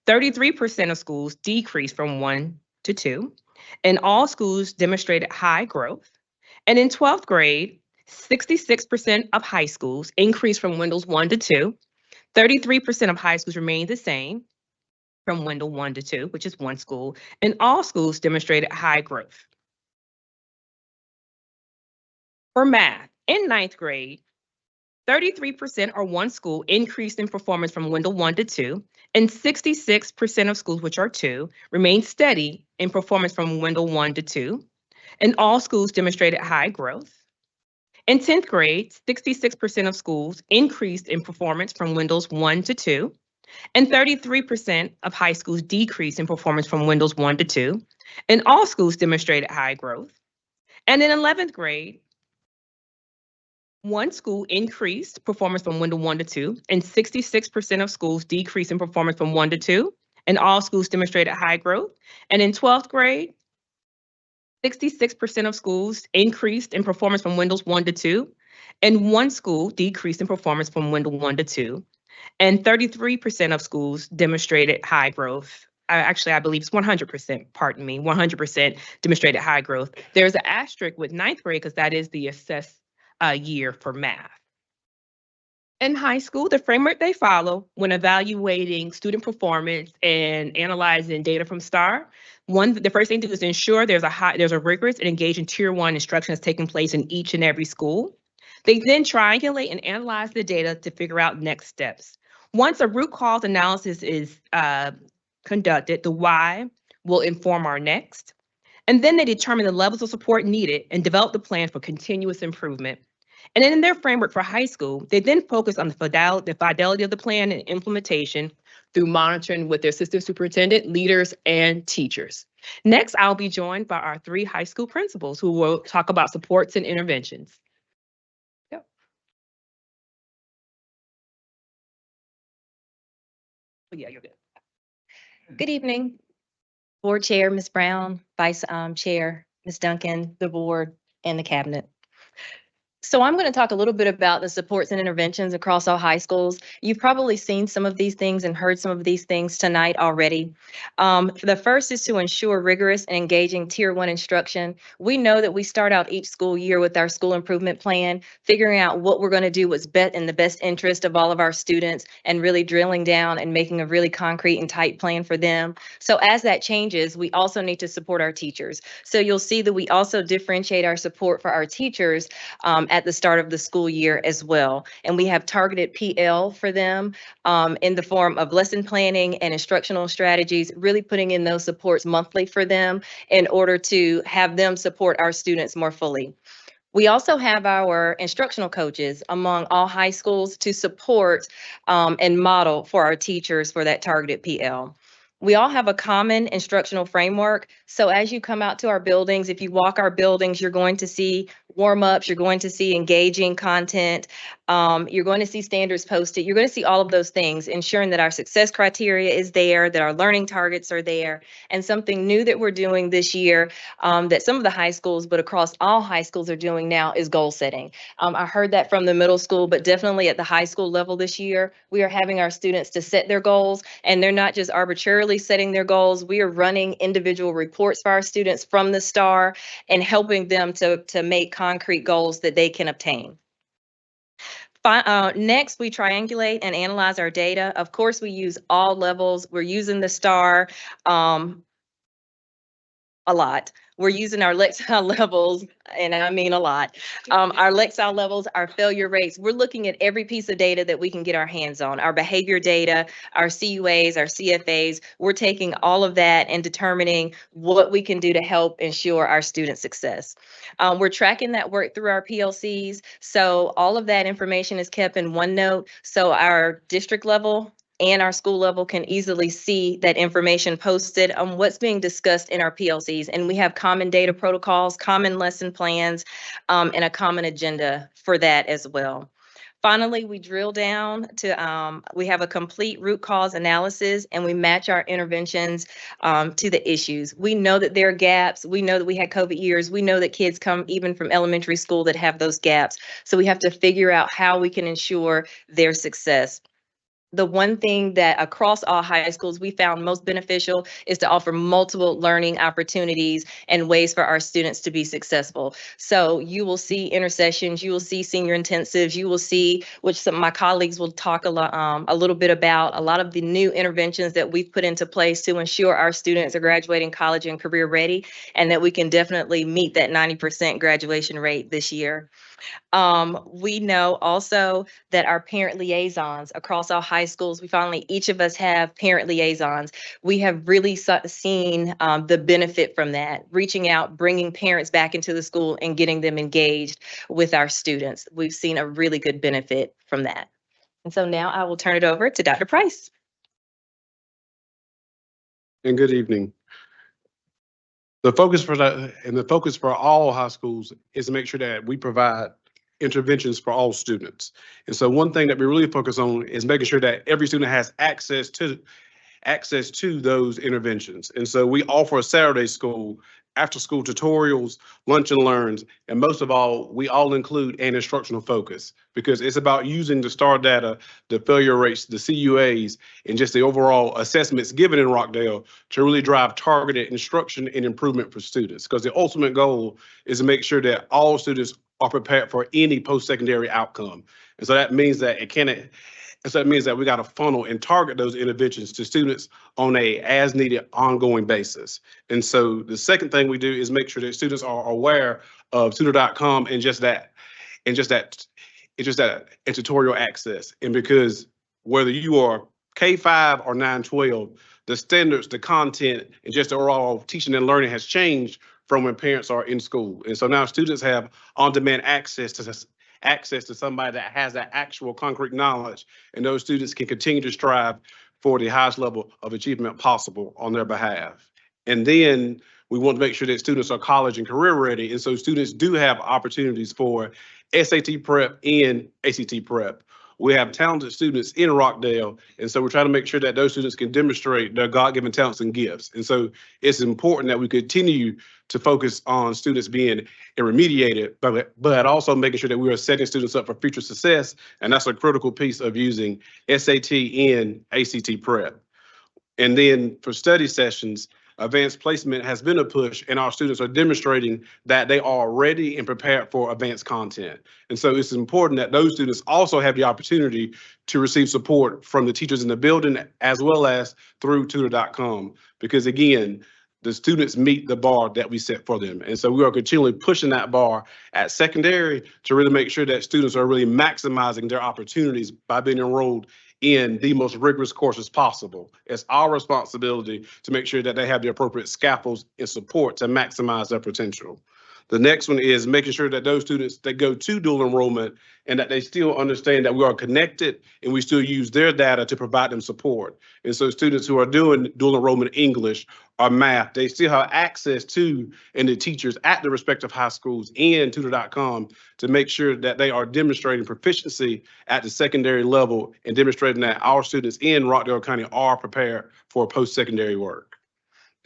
33% of schools decreased from 1 to 2. And all schools demonstrated high growth. And in 12th grade, 66% of high schools increased from windows 1 to 2. 33% of high schools remained the same from window 1 to 2, which is 1 school. And all schools demonstrated high growth. For math, in 9th grade, 33% or one school increased in performance from Window 1 to 2, and 66% of schools, which are 2, remained steady in performance from Window 1 to 2, and all schools demonstrated high growth. In 10th grade, 66% of schools increased in performance from Windows 1 to 2, and 33% of high schools decreased in performance from Windows 1 to 2, and all schools demonstrated high growth. And in 11th grade, one school increased performance from Windows 1 to 2, and 66% of schools decreased in performance from 1 to 2, and all schools demonstrated high growth. And in 12th grade, 66% of schools increased in performance from Windows 1 to 2, and one school decreased in performance from Windows 1 to 2, and 33% of schools demonstrated high growth. Actually, I believe it's 100%, pardon me, 100% demonstrated high growth. There's an asterisk with 9th grade because that is the assessed year for math. In high school, the framework they follow when evaluating student performance and analyzing data from STAR, the first thing to do is ensure there's a rigorous and engaging Tier 1 instruction that's taking place in each and every school. They then triangulate and analyze the data to figure out next steps. Once a root cause analysis is conducted, the why will inform our next. And then they determine the levels of support needed and develop the plan for continuous improvement. And then in their framework for high school, they then focus on the fidelity of the plan and implementation through monitoring with their assistant superintendent, leaders, and teachers. Next, I'll be joined by our 3 high school principals who will talk about supports and interventions. Yep. Oh, yeah, you're good. Good evening, Board Chair, Ms. Brown, Vice Chair, Ms. Duncan, the board, and the cabinet. So I'm going to talk a little bit about the supports and interventions across all high schools. You've probably seen some of these things and heard some of these things tonight already. The first is to ensure rigorous and engaging Tier 1 instruction. We know that we start out each school year with our school improvement plan, figuring out what we're going to do what's in the best interest of all of our students, and really drilling down and making a really concrete and tight plan for them. So as that changes, we also need to support our teachers. So you'll see that we also differentiate our support for our teachers at the start of the school year as well. And we have targeted PL for them in the form of lesson planning and instructional strategies, really putting in those supports monthly for them in order to have them support our students more fully. We also have our instructional coaches among all high schools to support and model for our teachers for that targeted PL. We all have a common instructional framework. So as you come out to our buildings, if you walk our buildings, you're going to see warm-ups, you're going to see engaging content, you're going to see standards posted, you're going to see all of those things, ensuring that our success criteria is there, that our learning targets are there. And something new that we're doing this year that some of the high schools, but across all high schools are doing now is goal setting. I heard that from the middle school, but definitely at the high school level this year, we are having our students to set their goals, and they're not just arbitrarily setting their goals. We are running individual reports for our students from the STAR and helping them to make concrete goals that they can obtain. Next, we triangulate and analyze our data. Of course, we use all levels. We're using the STAR a lot. We're using our Lexile levels, and I mean a lot. Our Lexile levels, our failure rates, we're looking at every piece of data that we can get our hands on. Our behavior data, our CUAs, our CFAs, we're taking all of that and determining what we can do to help ensure our student success. We're tracking that work through our PLCs. So all of that information is kept in OneNote. So our district level and our school level can easily see that information posted on what's being discussed in our PLCs. And we have common data protocols, common lesson plans, and a common agenda for that as well. Finally, we drill down to, we have a complete root cause analysis, and we match our interventions to the issues. We know that there are gaps. We know that we had COVID years. We know that kids come even from elementary school that have those gaps. So we have to figure out how we can ensure their success. the one thing that across all high schools we found most beneficial is to offer multiple learning opportunities and ways for our students to be successful. So you will see intercessions, you will see senior intensives, you will see, which some of my colleagues will talk a little bit about, a lot of the new interventions that we've put into place to ensure our students are graduating college and career ready, and that we can definitely meet that 90% graduation rate this year. We know also that our parent liaisons across all high schools, we finally, each of us have parent liaisons. We have really seen the benefit from that, reaching out, bringing parents back into the school and getting them engaged with our students. We've seen a really good benefit from that. And so now I will turn it over to Dr. Price. And good evening. The focus for all high schools is to make sure that we provide interventions for all students. And so one thing that we really focus on is making sure that every student has access to those interventions. And so we offer a Saturday school, after school tutorials, lunch and learns, and most of all, we all include an instructional focus, because it's about using the STAR data, the failure rates, the CUAs, and just the overall assessments given in Rockdale to really drive targeted instruction and improvement for students. Because the ultimate goal is to make sure that all students are prepared for any post-secondary outcome. And so that means that we got to funnel and target those interventions to students on a as needed ongoing basis. And so the second thing we do is make sure that students are aware of tutor.com and just that tutorial access. And because whether you are K-5 or 9-12, the standards, the content, and just the overall teaching and learning has changed from when parents are in school. And so now students have on-demand access to somebody that has that actual concrete knowledge, and those students can continue to strive for the highest level of achievement possible on their behalf. And then we want to make sure that students are college and career ready, and so students do have opportunities for SAT prep and ACT prep. We have talented students in Rockdale, and so we're trying to make sure that those students can demonstrate their God-given talents and gifts. And so it's important that we continue to focus on students being remediated, but also making sure that we are setting students up for future success. And that's a critical piece of using SAT and ACT prep. And then for study sessions, advanced placement has been a push, and our students are demonstrating that they are ready and prepared for advanced content. And so it's important that those students also have the opportunity to receive support from the teachers in the building as well as through tutor.com, because again, the students meet the bar that we set for them. And so we are continually pushing that bar at secondary to really make sure that students are really maximizing their opportunities by being enrolled in the most rigorous courses possible. It's our responsibility to make sure that they have the appropriate scaffolds and support to maximize their potential. The next one is making sure that those students that go to dual enrollment and that they still understand that we are connected and we still use their data to provide them support. And so students who are doing dual enrollment English or math, they still have access to and the teachers at the respective high schools and tutor.com to make sure that they are demonstrating proficiency at the secondary level and demonstrating that our students in Rockdale County are prepared for post-secondary work.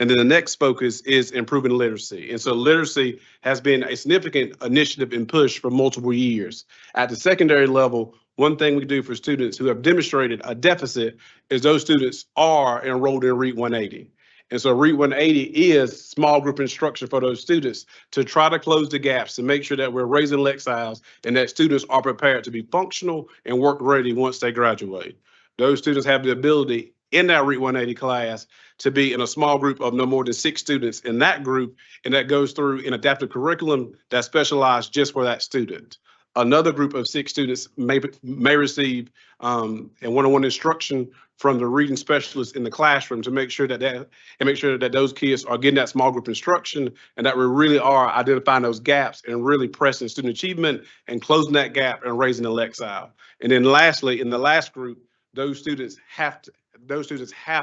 And then the next focus is improving literacy. And so literacy has been a significant initiative and push for multiple years. At the secondary level, one thing we do for students who have demonstrated a deficit is those students are enrolled in READ 180. And so READ 180 is small group instruction for those students to try to close the gaps, to make sure that we're raising Lexiles and that students are prepared to be functional and work ready once they graduate. Those students have the ability in that READ 180 class to be in a small group of no more than 6 students in that group, and that goes through an adaptive curriculum that's specialized just for that student. Another group of 6 students may receive one-on-one instruction from the reading specialist in the classroom to make sure that those kids are getting that small group instruction, and that we really are identifying those gaps and really pressing student achievement and closing that gap and raising the Lexile. And then lastly, in the last group, those students have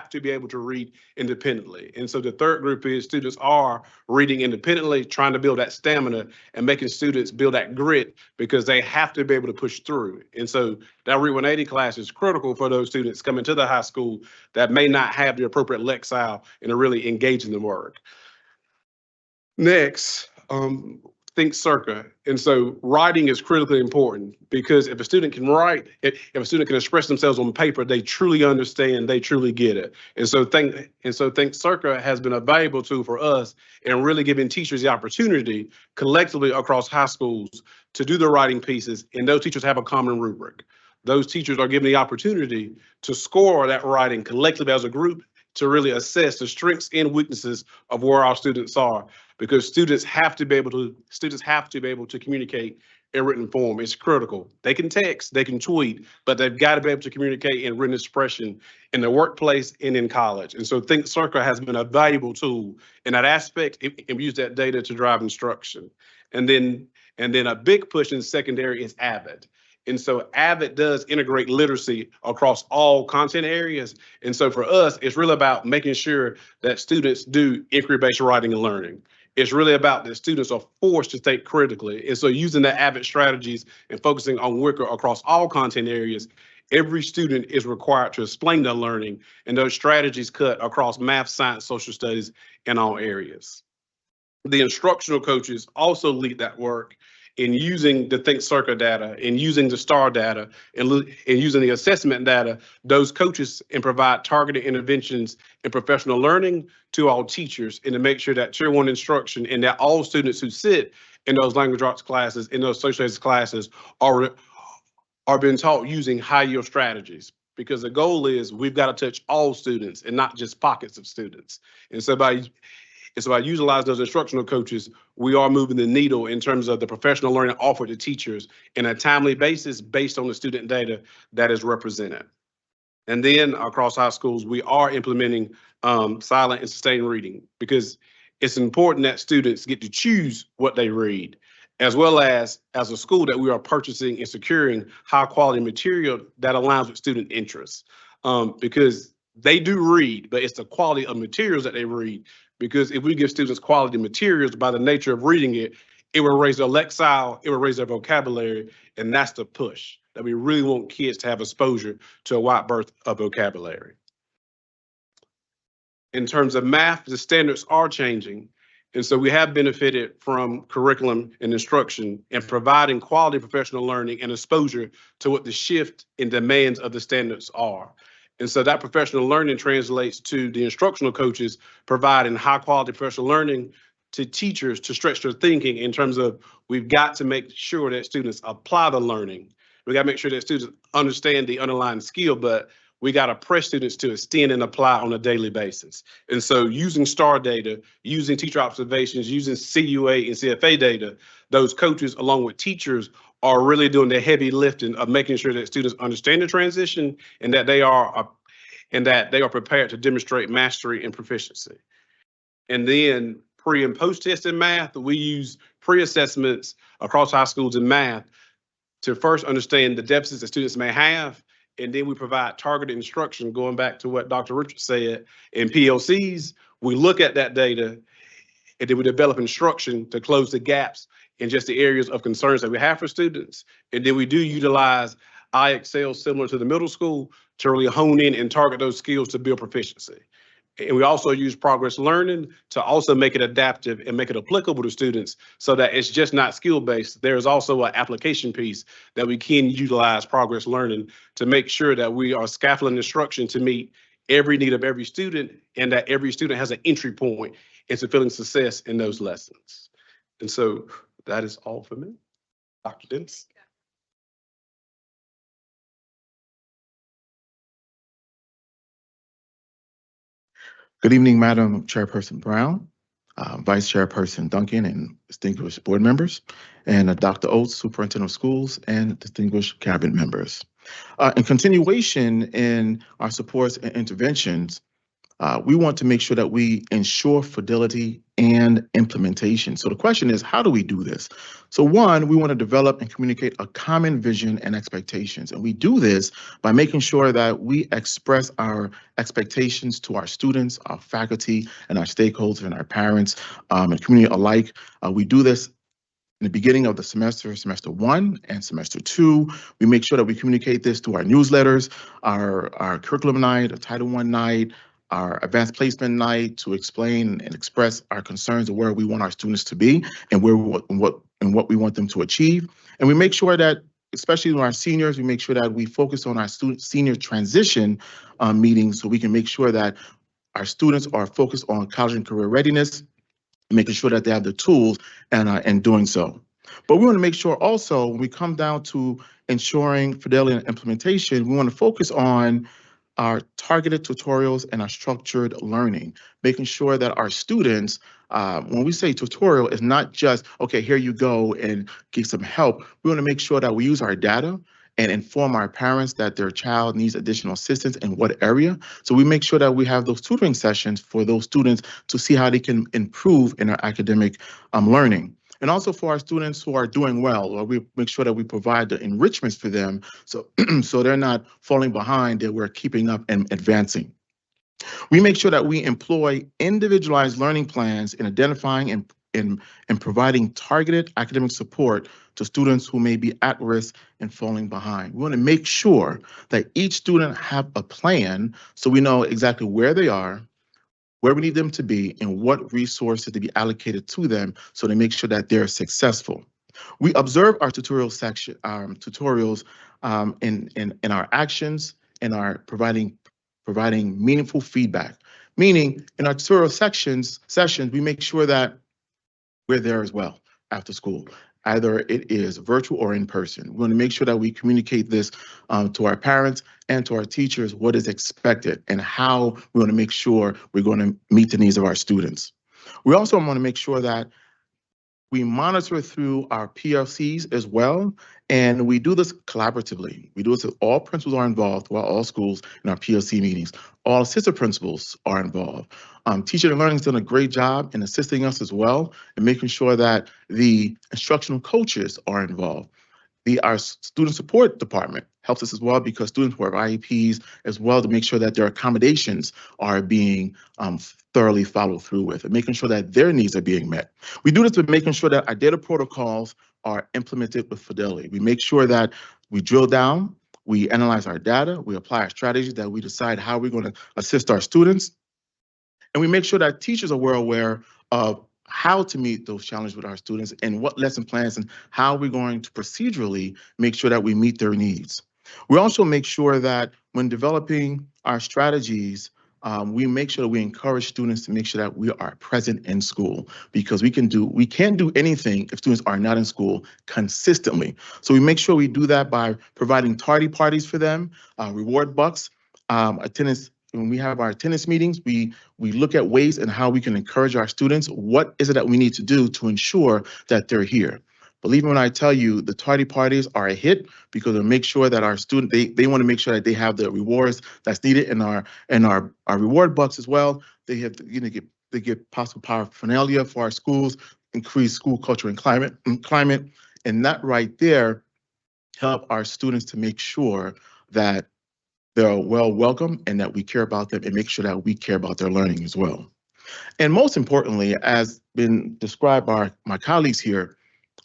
to be able to read independently. And so the third group is students are reading independently, trying to build that stamina and making students build that grit because they have to be able to push through. And so that READ 180 class is critical for those students coming to the high school that may not have the appropriate Lexile and are really engaging the work. Next, think circa. And so writing is critically important because if a student can write, if a student can express themselves on paper, they truly understand, they truly get it. And so think circa has been a valuable tool for us in really giving teachers the opportunity collectively across high schools to do the writing pieces, and those teachers have a common rubric. Those teachers are given the opportunity to score that writing collectively as a group to really assess the strengths and weaknesses of where our students are, because students have to be able to communicate in written form. It's critical. They can text, they can tweet, but they've got to be able to communicate in written expression in the workplace and in college. And so Think Circle has been a valuable tool in that aspect, and we use that data to drive instruction. And then a big push in secondary is Avid. And so Avid does integrate literacy across all content areas. And so for us, it's really about making sure that students do inquiry-based writing and learning. It's really about that students are forced to think critically. And so using the Avid strategies and focusing on Wicker across all content areas, every student is required to explain their learning, and those strategies cut across math, science, social studies, in all areas. The instructional coaches also lead that work in using the Think Circa data, and using the STAR data, and using the assessment data. Those coaches and provide targeted interventions in professional learning to all teachers, and to make sure that Tier 1 instruction and that all students who sit in those language arts classes, in those social studies classes, are being taught using high yield strategies. Because the goal is we've got to touch all students and not just pockets of students. And so by utilizing those instructional coaches, we are moving the needle in terms of the professional learning offered to teachers in a timely basis based on the student data that is represented. And then across high schools, we are implementing silent and sustained reading, because it's important that students get to choose what they read, as well as a school that we are purchasing and securing high quality material that aligns with student interests. Because they do read, but it's the quality of materials that they read. Because if we give students quality materials by the nature of reading it, it will raise their lexile, it will raise their vocabulary, and that's the push, that we really want kids to have exposure to a wide berth of vocabulary. In terms of math, the standards are changing. And so we have benefited from curriculum and instruction and providing quality professional learning and exposure to what the shift in demands of the standards are. And so that professional learning translates to the instructional coaches providing high quality professional learning to teachers to stretch their thinking in terms of, we've got to make sure that students apply the learning. We got to make sure that students understand the underlying skill, but we got to press students to extend and apply on a daily basis. And so using STAR data, using teacher observations, using CUA and CFA data, those coaches along with teachers are really doing the heavy lifting of making sure that students understand the transition, and that they are prepared to demonstrate mastery and proficiency. And then pre and post test in math, we use pre-assessments across high schools in math to first understand the deficits that students may have. And then we provide targeted instruction, going back to what Dr. Richards said. In PLCs, we look at that data, and then we develop instruction to close the gaps in just the areas of concerns that we have for students. And then we do utilize IXL, similar to the middle school, to really hone in and target those skills to build proficiency. And we also use progress learning to also make it adaptive and make it applicable to students, so that it's just not skill-based. There's also an application piece that we can utilize progress learning to make sure that we are scaffolding instruction to meet every need of every student, and that every student has an entry point into feeling success in those lessons. And so that is all for me. Dr. Dennis. Good evening, Madam Chairperson Brown, Vice Chairperson Duncan, and distinguished board members, and Dr. Oates, Superintendent of Schools, and distinguished cabinet members. In continuation in our supports and interventions, we want to make sure that we ensure fidelity and implementation. So the question is, how do we do this? So one, we want to develop and communicate a common vision and expectations. And we do this by making sure that we express our expectations to our students, our faculty, and our stakeholders and our parents and community alike. We do this in the beginning of the semester, semester 1 and semester 2. We make sure that we communicate this to our newsletters, our curriculum night, a Title I night, our advanced placement night to explain and express our concerns of where we want our students to be and where what we want them to achieve. And we make sure that, especially with our seniors, we make sure that we focus on our senior transition meetings so we can make sure that our students are focused on college and career readiness, making sure that they have the tools and doing so. But we want to make sure also when we come down to ensuring fidelity and implementation, we want to focus on our targeted tutorials and our structured learning, making sure that our students, when we say tutorial, is not just, okay, here you go and get some help. We want to make sure that we use our data and inform our parents that their child needs additional assistance in what area. So we make sure that we have those tutoring sessions for those students to see how they can improve in their academic learning. And also for our students who are doing well, or we make sure that we provide the enrichments for them so, so they're not falling behind, that we're keeping up and advancing. We make sure that we employ individualized learning plans in identifying and providing targeted academic support to students who may be at risk and falling behind. We want to make sure that each student have a plan so we know exactly where they are, where we need them to be, and what resources to be allocated to them so to make sure that they're successful. We observe our tutorials in our actions and are providing meaningful feedback. Meaning in our tutorial sessions, we make sure that we're there as well after school. Either it is virtual or in person. We want to make sure that we communicate this to our parents and to our teachers, what is expected and how we want to make sure we're going to meet the needs of our students. We also want to make sure that we monitor through our PLCs as well, and we do this collaboratively. We do this as all principals are involved throughout all schools in our PLC meetings. All assistant principals are involved. Teaching and Learning has done a great job in assisting us as well and making sure that the instructional coaches are involved. Our student support department helps us as well because students who have IEPs as well to make sure that their accommodations are being thoroughly followed through with and making sure that their needs are being met. We do this with making sure that our data protocols are implemented with fidelity. We make sure that we drill down, we analyze our data, we apply our strategies, that we decide how we're going to assist our students, and we make sure that teachers are well aware of how to meet those challenges with our students and what lesson plans and how we're going to procedurally make sure that we meet their needs. We also make sure that when developing our strategies, we make sure that we encourage students to make sure that we are present in school because we can't do anything if students are not in school consistently. So we make sure we do that by providing tardy parties for them, reward bucks, attendance. When we have our attendance meetings, we look at ways and how we can encourage our students. What is it that we need to do to ensure that they're here? Believe me when I tell you, the tardy parties are a hit because they make sure that our student, they want to make sure that they have the rewards that's needed in our reward bucks as well. They have they get possible paraphernalia for our schools, increase school culture and climate, and that right there help our students to make sure that they're well welcome and that we care about them and make sure that we care about their learning as well. And most importantly, as been described by my colleagues here,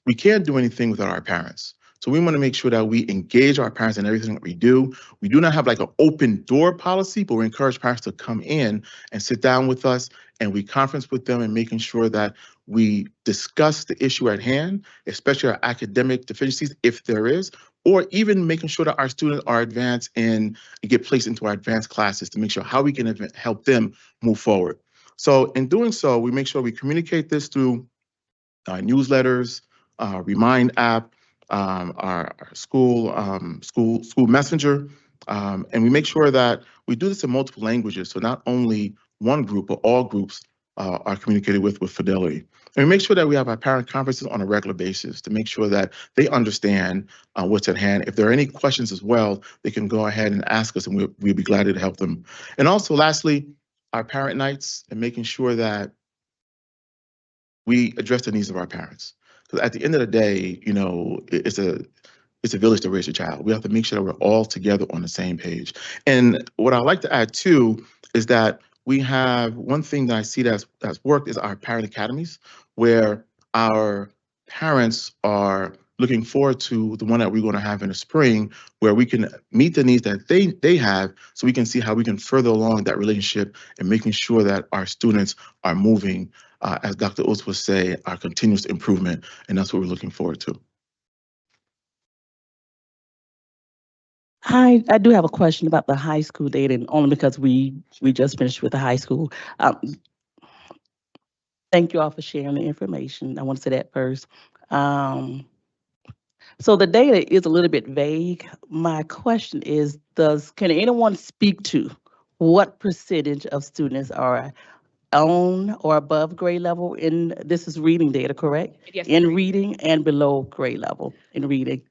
we can't do anything without our parents. So we want to make sure that we engage our parents in everything that we do. We do not have like an open door policy, but we encourage parents to come in and sit down with us and we conference with them and making sure that we discuss the issue at hand, especially our academic deficiencies, if there is, or even making sure that our students are advanced and get placed into our advanced classes to make sure how we can help them move forward. So in doing so, we make sure we communicate this through newsletters, Remind app, our school messenger, and we make sure that we do this in multiple languages. So not only one group, but all groups are communicated with fidelity. And we make sure that we have our parent conferences on a regular basis to make sure that they understand what's at hand. If there are any questions as well, they can go ahead and ask us and we'll be glad to help them. And also lastly, our parent nights and making sure that we address the needs of our parents. Because at the end of the day, you know, it's a village to raise a child. We have to make sure that we're all together on the same page. And what I'd like to add too is that we have one thing that I see that's worked is our parent academies, where our parents are looking forward to the one that we're going to have in the spring, where we can meet the needs that they have, so we can see how we can further along that relationship and making sure that our students are moving, as Dr. Oates would say, our continuous improvement, and that's what we're looking forward to. I do have a question about the high school data, and only because we just finished with the high school. Thank you all for sharing the information. I want to say that first. So the data is a little bit vague. My question is, can anyone speak to what percentage of students are on or above grade level this is reading data, correct? Yes, In reading and below grade level in reading.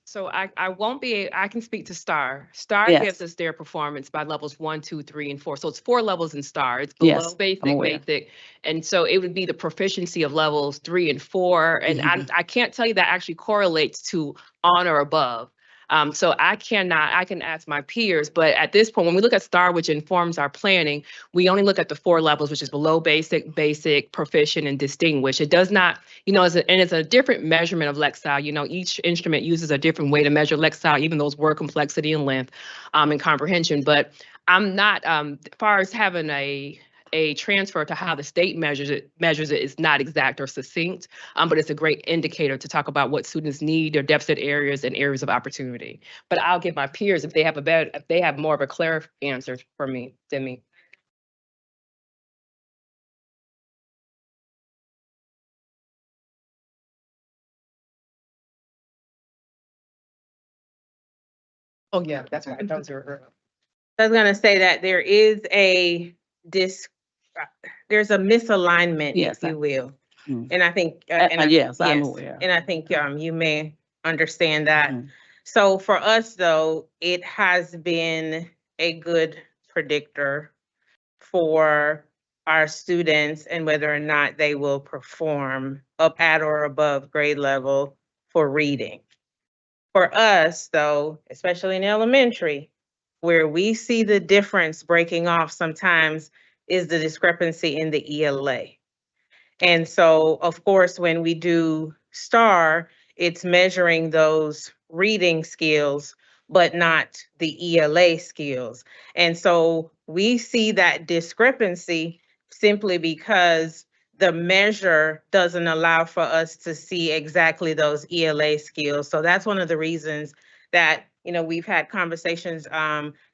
So I won't be, I can speak to STAR. STAR Yes. gives us their performance by levels 1, 2, 3, and 4. So it's 4 levels in STAR. It's below Yes, I'm aware. basic. And so it would be the proficiency of levels 3 and 4. And I can't tell you that actually correlates to on or above. So I can ask my peers, but at this point, when we look at STAR, which informs our planning, we only look at the 4 levels, which is below basic, proficient, and distinguished. It does not, it's a different measurement of Lexile. Each instrument uses a different way to measure Lexile, even those word complexity and length, and comprehension. But I'm not, as far as having a transfer to how the state measures it is not exact or succinct, but it's a great indicator to talk about what students need, their deficit areas and areas of opportunity. But I'll give my peers, if they have more of a clear answer for me than me. Oh yeah, that's right. Those are. I was gonna say that there is there's a misalignment, Yes, if you will. Mm. And I think, Yes, I'm aware. and I think you may understand that. Mhm. So for us, though, it has been a good predictor for our students and whether or not they will perform up at or above grade level for reading. For us, though, especially in elementary, where we see the difference breaking off sometimes is the discrepancy in the ELA. And so, of course, when we do STAR, it's measuring those reading skills, but not the ELA skills. And so we see that discrepancy simply because the measure doesn't allow for us to see exactly those ELA skills. So that's one of the reasons that, we've had conversations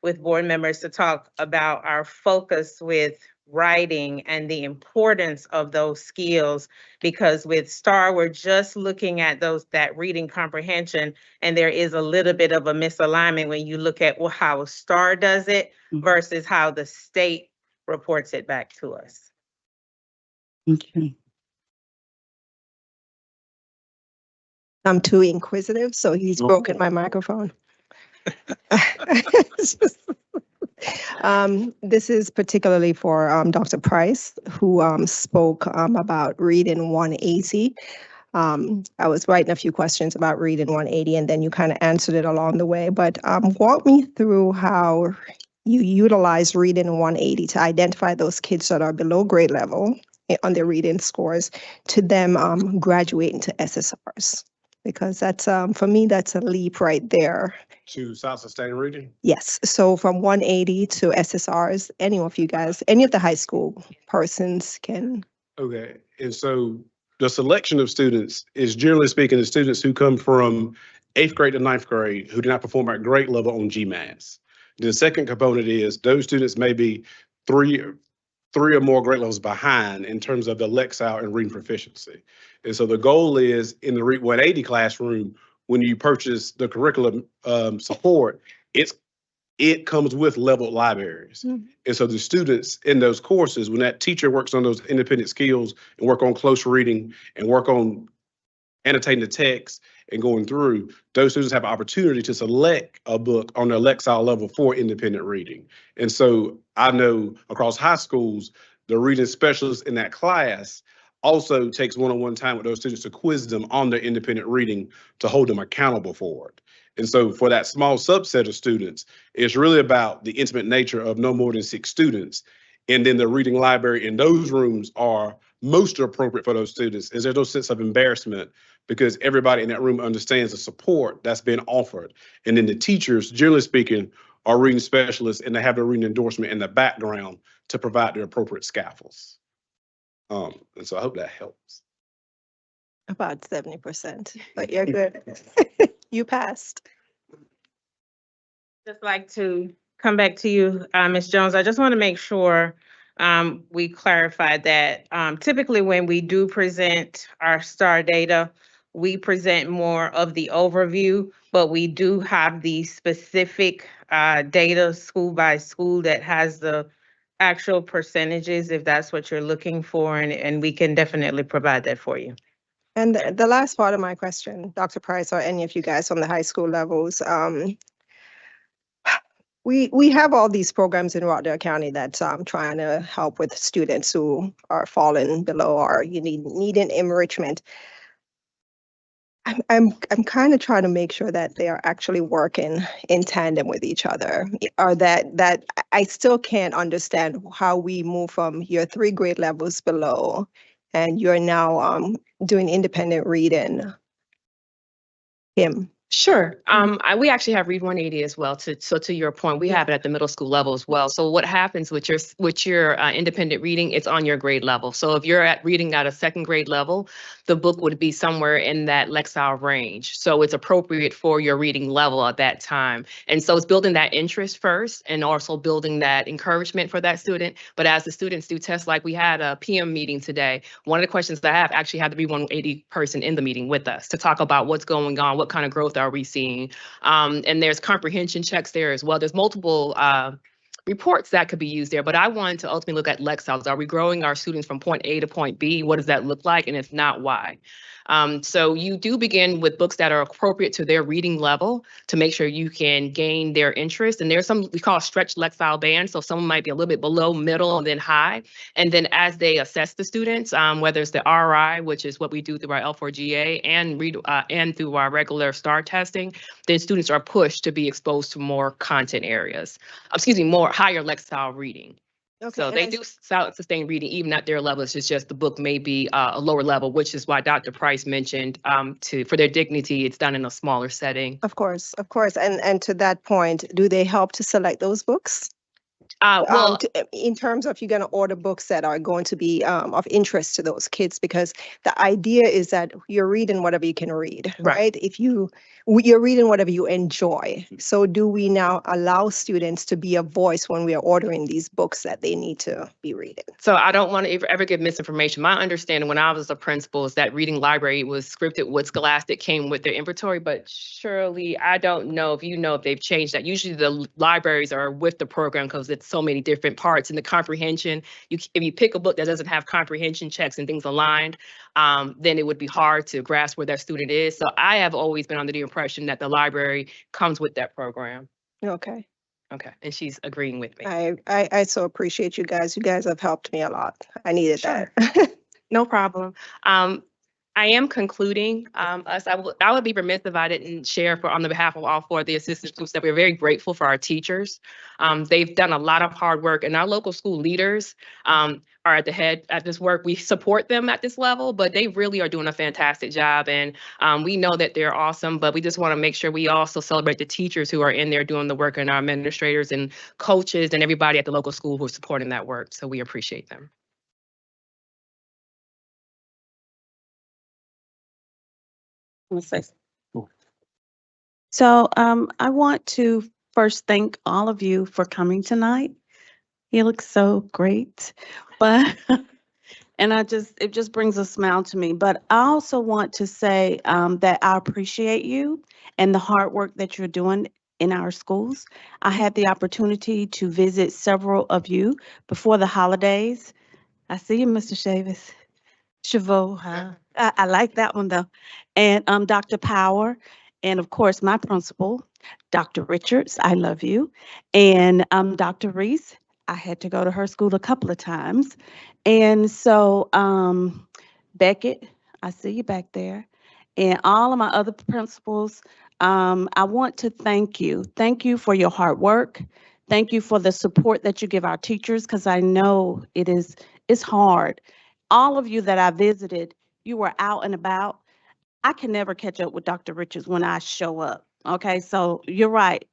with board members to talk about our focus with writing and the importance of those skills, because with STAR, we're just looking at that reading comprehension, and there is a little bit of a misalignment when you look at how STAR does it versus how the state reports it back to us. Okay. I'm too inquisitive, so he's broken my microphone. This is particularly for Dr. Price, who spoke about reading 180. I was writing a few questions about reading 180, and then you kind of answered it along the way. But walk me through how you utilize reading 180 to identify those kids that are below grade level on their reading scores to them graduating to SSRs. Because that's, for me, that's a leap right there. To self-sustaining reading? Yes. So from 180 to SSRs, any of you guys, any of the high school persons can. Okay. And so the selection of students is, generally speaking, the students who come from 8th grade to 9th grade who do not perform at grade level on GMAS. The second component is those students may be three or more grade levels behind in terms of the Lexile and reading proficiency. And so the goal is in the Read 180 classroom, when you purchase the curriculum support, it comes with leveled libraries. Mm-hmm. And so the students in those courses, when that teacher works on those independent skills and work on close reading and work on annotating the text and going through, those students have an opportunity to select a book on their Lexile level for independent reading. And so I know across high schools, the reading specialist in that class also takes one-on-one time with those students to quiz them on their independent reading to hold them accountable for it. And so for that small subset of students, it's really about the intimate nature of no more than 6 students. And then the reading library in those rooms are most appropriate for those students. Is there no sense of embarrassment because everybody in that room understands the support that's been offered. And then the teachers, generally speaking, are reading specialists, and they have their reading endorsement in the background to provide the appropriate scaffolds. And so I hope that helps. About 70%, but you're good. You passed. Just like to come back to you, Ms. Jones. I just want to make sure we clarify that typically when we do present our STAR data, we present more of the overview, but we do have the specific data school by school that has the actual percentages, if that's what you're looking for, and we can definitely provide that for you. And the last part of my question, Dr. Price, or any of you guys from the high school levels, we have all these programs in Rockdale County that's trying to help with students who are falling below or needing enrichment. I'm kind of trying to make sure that they are actually working in tandem with each other, or that I still can't understand how we move from your 3 grade levels below, and you're now doing independent reading. Sure. We actually have Read 180 as well. So to your point, we have it at the middle school level as well. So what happens with your independent reading, it's on your grade level. So if you're reading at a 2nd grade level, the book would be somewhere in that Lexile range. So it's appropriate for your reading level at that time. And so it's building that interest first, and also building that encouragement for that student. But as the students do tests, like we had a PM meeting today, one of the questions that I have actually had the Read 180 person in the meeting with us to talk about what's going on, what kind of growth are we seeing? And there's comprehension checks there as well. There's multiple reports that could be used there, but I wanted to ultimately look at Lexiles. Are we growing our students from point A to point B? What does that look like? And if not, why? So you do begin with books that are appropriate to their reading level to make sure you can gain their interest. And there's some we call stretch Lexile bands. So someone might be a little bit below, middle, and then high. And then as they assess the students, whether it's the RI, which is what we do through our L4GA, and through our regular STAR testing, then students are pushed to be exposed to more content areas. More higher Lexile reading. Okay, So they do sustain reading even at their levels. It's just the book may be a lower level, which is why Dr. Price mentioned for their dignity, it's done in a smaller setting. Of course. And to that point, do they help to select those books? In terms of you're going to order books that are going to be of interest to those kids, because the idea is that you're reading whatever you can read, right? If you're reading whatever you enjoy. So do we now allow students to be a voice when we are ordering these books that they need to be reading? So I don't want to ever give misinformation. My understanding when I was a principal is that reading library was scripted with Scholastic, came with their inventory, but surely I don't know if they've changed that. Usually the libraries are with the program because it's so many different parts. And the comprehension, if you pick a book that doesn't have comprehension checks and things aligned, then it would be hard to grasp where that student is. So I have always been under the impression that the library comes with that program. Okay. Okay, and she's agreeing with me. I so appreciate you guys. You guys have helped me a lot. I needed that. No problem. I am concluding us. I would be remiss if I didn't share on the behalf of all 4 of the assistant groups that we're very grateful for our teachers. They've done a lot of hard work, and our local school leaders are at the head at this work. We support them at this level, but they really are doing a fantastic job. And we know that they're awesome, but we just want to make sure we also celebrate the teachers who are in there doing the work, and our administrators and coaches and everybody at the local school who are supporting that work. So we appreciate them. So I want to first thank all of you for coming tonight. You look so great, but and it just brings a smile to me. But I also want to say that I appreciate you and the hard work that you're doing in our schools. I had the opportunity to visit several of you before the holidays. I see you, Mr. Chavot, huh? I like that one though. And Dr. Power, and of course my principal, Dr. Richards, I love you. And Dr. Reese, I had to go to her school a couple of times. And so Beckett, I see you back there. And all of my other principals, I want to thank you. Thank you for your hard work. Thank you for the support that you give our teachers, because I know it's hard. All of you that I visited, you were out and about. I can never catch up with Dr. Richards when I show up. Okay, so you're right.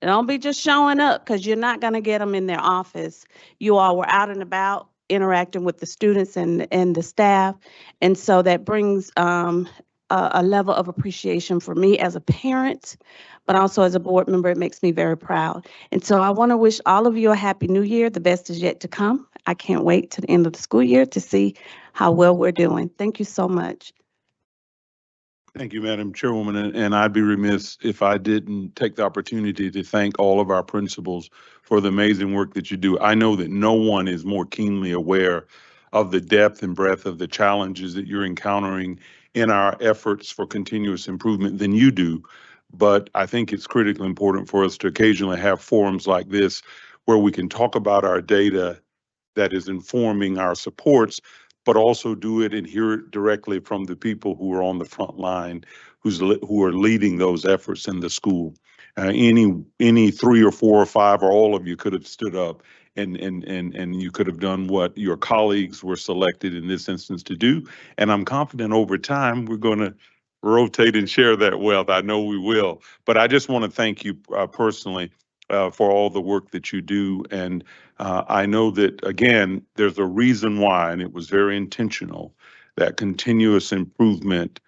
Don't be just showing up because you're not going to get them in their office. You all were out and about interacting with the students and the staff. And so that brings a level of appreciation for me as a parent, but also as a board member. It makes me very proud. And so I want to wish all of you a happy new year. The best is yet to come. I can't wait to the end of the school year to see how well we're doing. Thank you so much. Thank you, Madam Chairwoman, and I'd be remiss if I didn't take the opportunity to thank all of our principals for the amazing work that you do. I know that no one is more keenly aware of the depth and breadth of the challenges that you're encountering in our efforts for continuous improvement than you do. But I think it's critically important for us to occasionally have forums like this where we can talk about our data that is informing our supports, but also do it and hear it directly from the people who are on the front line, who are leading those efforts in the school. Any 3 or 4 or 5 or all of you could have stood up and you could have done what your colleagues were selected in this instance to do. And I'm confident over time we're going to rotate and share that wealth. I know we will. But I just want to thank you personally for all the work that you do. And I know that, again, there's a reason why, and it was very intentional, that continuous improvement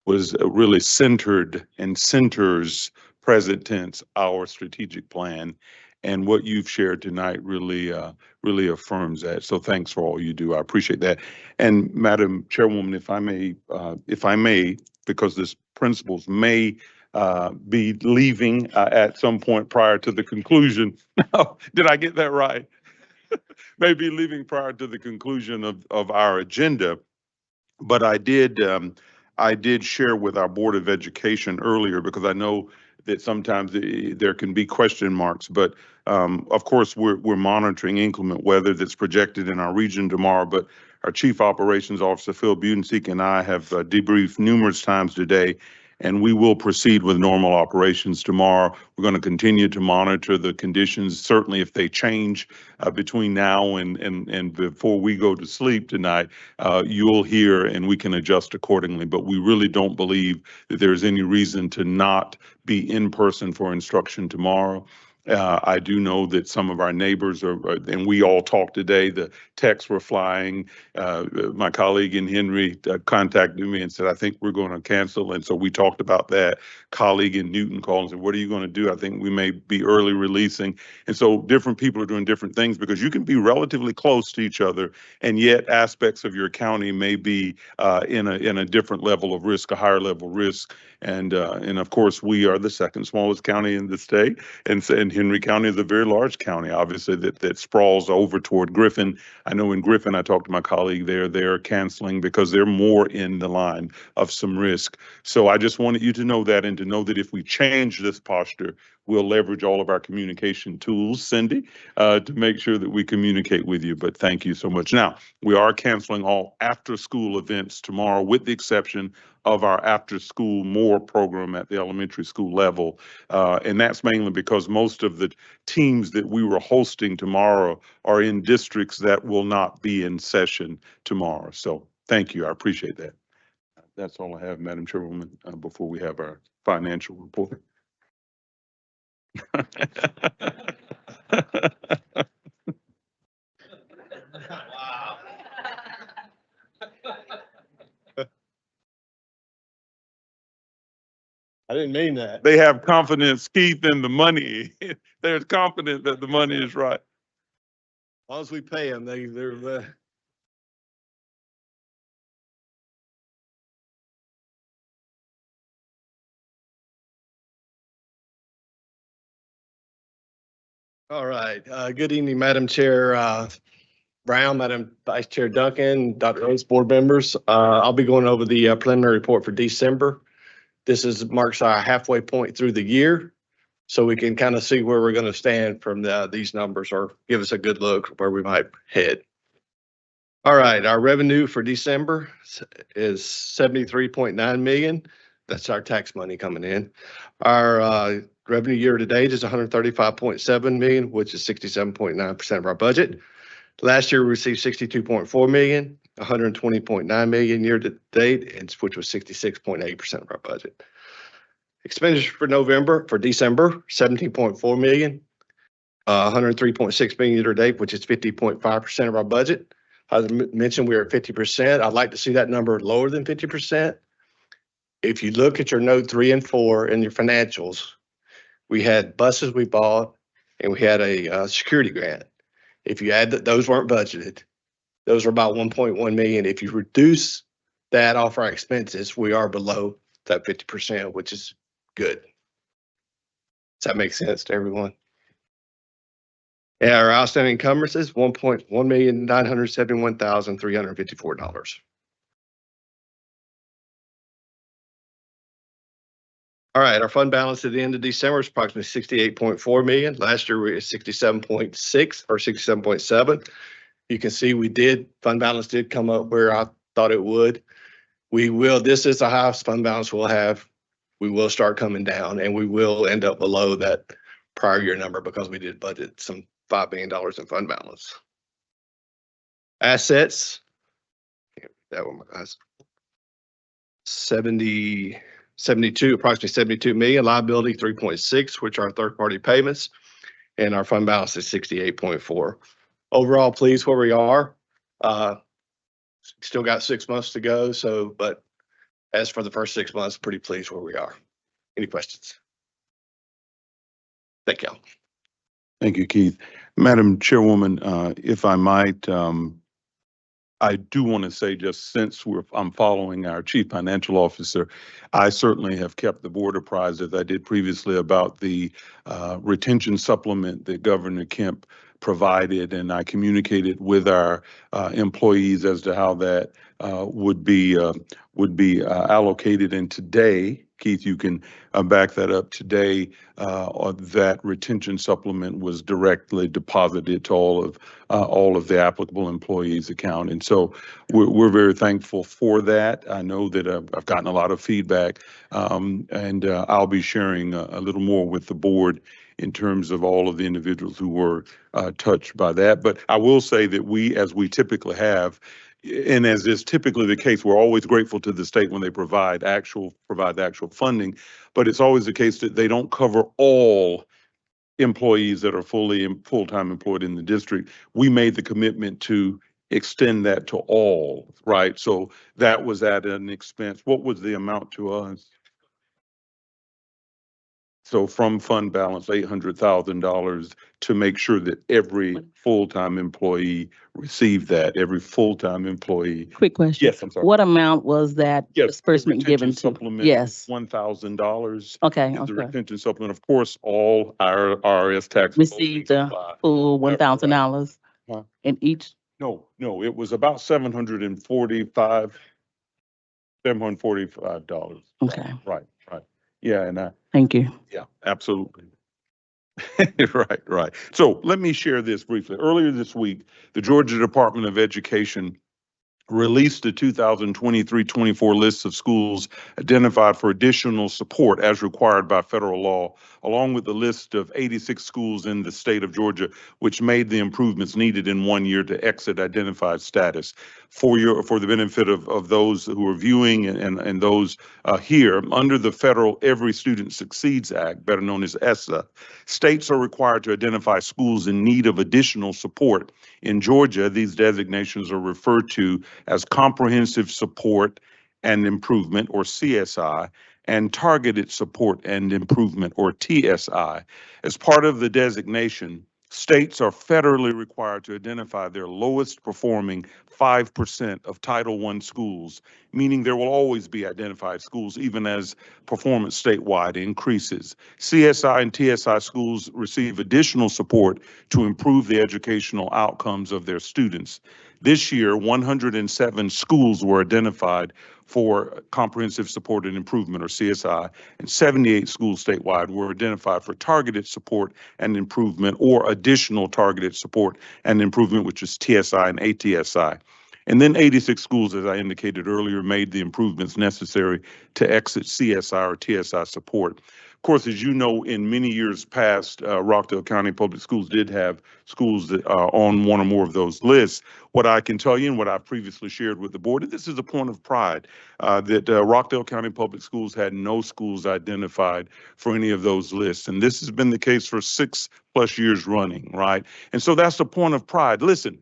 was really centered and centers, present tense, our strategic plan. And what you've shared tonight really, really affirms that. So thanks for all you do. I appreciate that. And Madam Chairwoman, if I may, because this principals may be leaving at some point prior to the conclusion. Did I get that right? May be leaving prior to the conclusion of our agenda. But I did share with our Board of Education earlier, because I know that sometimes there can be question marks. But of course, we're monitoring inclement weather that's projected in our region tomorrow. But our Chief Operations Officer, Phil Budenseek, and I have debriefed numerous times today, and we will proceed with normal operations tomorrow. We're going to continue to monitor the conditions. Certainly, if they change between now and before we go to sleep tonight, you'll hear and we can adjust accordingly. But we really don't believe that there's any reason to not be in person for instruction tomorrow. I do know that some of our neighbors and we all talked today, the texts were flying. My colleague in Henry contacted me and said, I think we're going to cancel. And so we talked about that. Colleague in Newton called and said, what are you going to do? I think we may be early releasing. And so different people are doing different things, because you can be relatively close to each other, and yet aspects of your county may be in a different level of risk, a higher level risk. And of course, we are the second smallest county in the state. And Henry County is a very large county, obviously, that sprawls over toward Griffin. I know in Griffin, I talked to my colleague there, they're canceling because they're more in the line of some risk. So I just wanted you to know that, and to know that if we change this posture, we'll leverage all of our communication tools, Cindy, to make sure that we communicate with you. But thank you so much. Now, we are canceling all after-school events tomorrow, with the exception of our after-school more program at the elementary school level. And that's mainly because most of the teams that we were hosting tomorrow are in districts that will not be in session tomorrow. So thank you. I appreciate that. That's all I have, Madam Chairwoman, before we have our financial report. I didn't mean that. They have confidence, Keith, in the money. They're confident that the money is right. As long as we pay them, they're. All right. Good evening, Madam Chair Brown, Madam Vice Chair Duncan, Dr. Oates, board members. I'll be going over the preliminary report for December. This marks our halfway point through the year, so we can kind of see where we're going to stand from these numbers, or give us a good look where we might head. All right, our revenue for December is 73.9 million. That's our tax money coming in. Our revenue year to date is 135.7 million, which is 67.9% of our budget. Last year, we received 62.4 million. 120.9 million year to date, and which was 66.8% of our budget. Expenditures for December, 17.4 million, 103.6 million year to date, which is 50.5% of our budget. As I mentioned, we are at 50%. I'd like to see that number lower than 50%. If you look at your note 3 and 4 in your financials, we had buses we bought and we had a security grant. If you add that, those weren't budgeted. Those are about 1.1 million. If you reduce that off our expenses, we are below that 50%, which is good. Does that make sense to everyone? Yeah, our outstanding encumbrances, $1,971,354. All right, our fund balance at the end of December is approximately 68.4 million. Last year we were at 67.6 or 67.7. You can see fund balance did come up where I thought it would. This is the highest fund balance we'll have. We will start coming down and we will end up below that prior year number because we did budget some $5 million in fund balance. Assets, that one, guys. Approximately 72 million. Liability 3.6, which are third-party payments, and our fund balance is 68.4. Overall, pleased where we are. Still got 6 months to go. But as for the first 6 months, pretty pleased where we are. Any questions? Thank you. Thank you, Keith. Madam Chairwoman, if I might, I do want to say, just since I'm following our Chief Financial Officer, I certainly have kept the board apprised, as I did previously, about the retention supplement that Governor Kemp provided, and I communicated with our employees as to how that would be allocated. And today, Keith, you can back that up. Today, that retention supplement was directly deposited to all of the applicable employees' account, and so we're very thankful for that. I know that I've gotten a lot of feedback, and I'll be sharing a little more with the board in terms of all of the individuals who were touched by that. But I will say that as we typically have, and as is typically the case, we're always grateful to the state when they provide the actual funding, but it's always the case that they don't cover all employees that are full-time employed in the district. We made the commitment to extend that to all, right? So that was at an expense. What was the amount to us? So from fund balance, $800,000 to make sure that every full-time employee received that, every full-time employee. Quick question. Yes, I'm sorry. What amount was that disbursement given to? Supplement. Yes. $1,000. Okay. The retention supplement, of course, all our IRS tax. Received the full $1,000 in each? No, it was about $745. Okay. Right. Yeah, and thank you. Yeah, absolutely. Right. So let me share this briefly. Earlier this week, the Georgia Department of Education released the 2023-24 list of schools identified for additional support as required by federal law, along with the list of 86 schools in the state of Georgia, which made the improvements needed in 1 year to exit identified status. For the benefit of those who are viewing and those here, under the federal Every Student Succeeds Act, better known as ESSA, states are required to identify schools in need of additional support. In Georgia, these designations are referred to as Comprehensive Support and Improvement, or CSI, and Targeted Support and Improvement, or TSI. As part of the designation, states are federally required to identify their lowest performing 5% of Title I schools, meaning there will always be identified schools even as performance statewide increases. CSI and TSI schools receive additional support to improve the educational outcomes of their students. This year, 107 schools were identified for Comprehensive Support and Improvement, or CSI, and 78 schools statewide were identified for Targeted Support and Improvement, or Additional Targeted Support and Improvement, which is TSI and ATSI. And then 86 schools, as I indicated earlier, made the improvements necessary to exit CSI or TSI support. Of course, as you know, in many years past, Rockdale County Public Schools did have schools that are on one or more of those lists. What I can tell you and what I've previously shared with the board, and this is a point of pride, that Rockdale County Public Schools had no schools identified for any of those lists. And this has been the case for 6+ years running, right? And so that's a point of pride. Listen,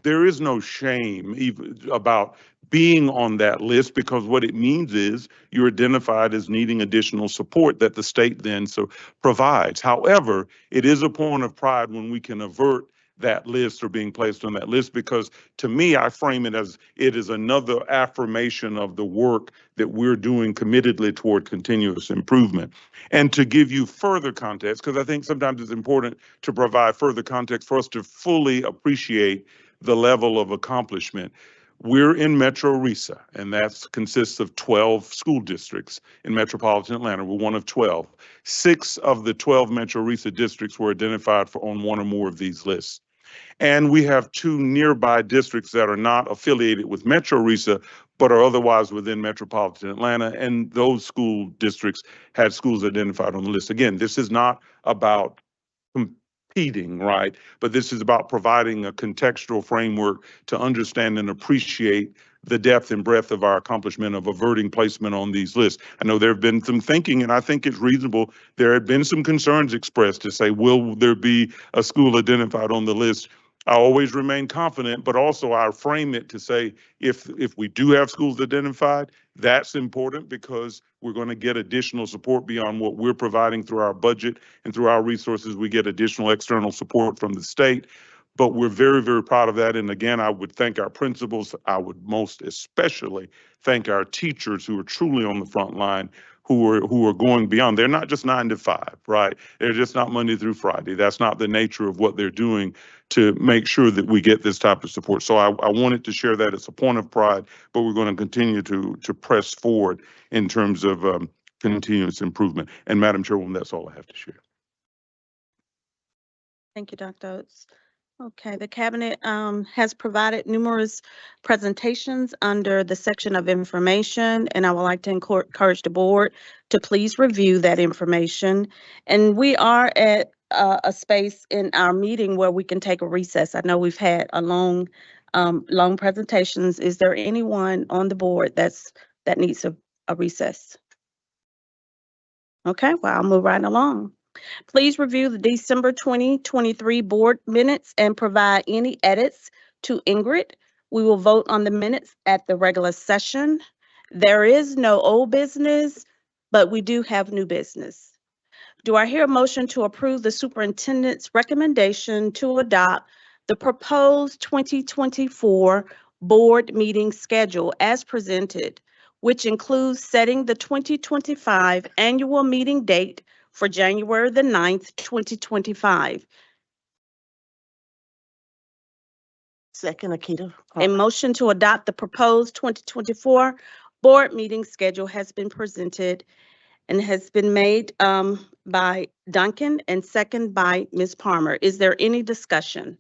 there is no shame even about being on that list, because what it means is you're identified as needing additional support that the state then provides. However, it is a point of pride when we can avert that list or being placed on that list, because to me, I frame it as it is another affirmation of the work that we're doing committedly toward continuous improvement. And to give you further context, because I think sometimes it's important to provide further context for us to fully appreciate the level of accomplishment. We're in Metro RESA, and that consists of 12 school districts in metropolitan Atlanta. We're one of 12. 6 of the 12 Metro RESA districts were identified for on one or more of these lists. And we have 2 nearby districts that are not affiliated with Metro RESA, but are otherwise within metropolitan Atlanta. And those school districts had schools identified on the list. Again, this is not about competing, right? But this is about providing a contextual framework to understand and appreciate the depth and breadth of our accomplishment of averting placement on these lists. I know there have been some thinking, and I think it's reasonable. There have been some concerns expressed to say, will there be a school identified on the list? I always remain confident, but also I frame it to say, if we do have schools identified, that's important, because we're going to get additional support beyond what we're providing through our budget and through our resources. We get additional external support from the state. But we're very, very proud of that. And again, I would thank our principals. I would most especially thank our teachers who are truly on the front line, who are going beyond. They're not just 9 to 5, right? They're just not Monday through Friday. That's not the nature of what they're doing to make sure that we get this type of support. So I wanted to share that. It's a point of pride, but we're going to continue to press forward in terms of continuous improvement. And Madam Chairwoman, that's all I have to share. Thank you, Dr. Oates. Okay, the cabinet has provided numerous presentations under the section of information, and I would like to encourage the board to please review that information. And we are at a space in our meeting where we can take a recess. I know we've had a long presentations. Is there anyone on the board that needs a recess? Okay, well, I'll move right along. Please review the December 2023 board minutes and provide any edits to Ingrid. We will vote on the minutes at the regular session. There is no old business, but we do have new business. Do I hear a motion to approve the superintendent's recommendation to adopt the proposed 2024 board meeting schedule as presented, which includes setting the 2025 annual meeting date for January the 9th, 2025. Second, Akita. A motion to adopt the proposed 2024 board meeting schedule has been presented and has been made by Duncan and second by Ms. Palmer. Is there any discussion?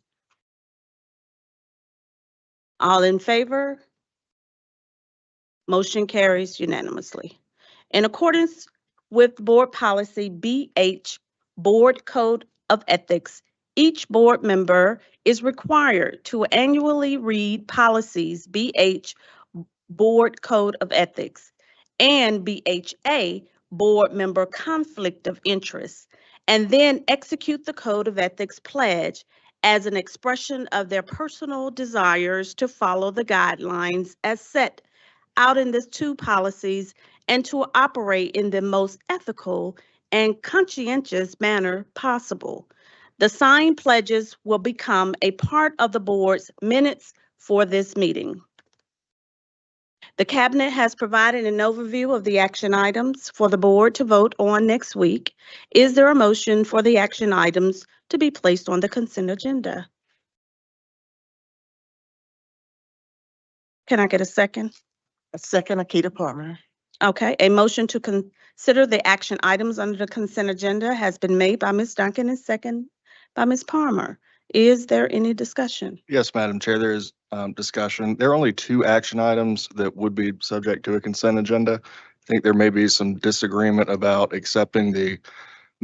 All in favor? Motion carries unanimously. In accordance with Board Policy BH, Board Code of Ethics, each board member is required to annually read policies BH, Board Code of Ethics, and BHA, Board Member Conflict of Interest, and then execute the Code of Ethics pledge as an expression of their personal desires to follow the guidelines as set out in these 2 policies and to operate in the most ethical and conscientious manner possible. The signed pledges will become a part of the board's minutes for this meeting. The cabinet has provided an overview of the action items for the board to vote on next week. Is there a motion for the action items to be placed on the consent agenda? Can I get a second? A second, Akita Palmer. Okay, a motion to consider the action items under the consent agenda has been made by Ms. Duncan and second by Ms. Palmer. Is there any discussion? Yes, Madam Chair, there is discussion. There are only 2 action items that would be subject to a consent agenda. think there may be some disagreement about accepting the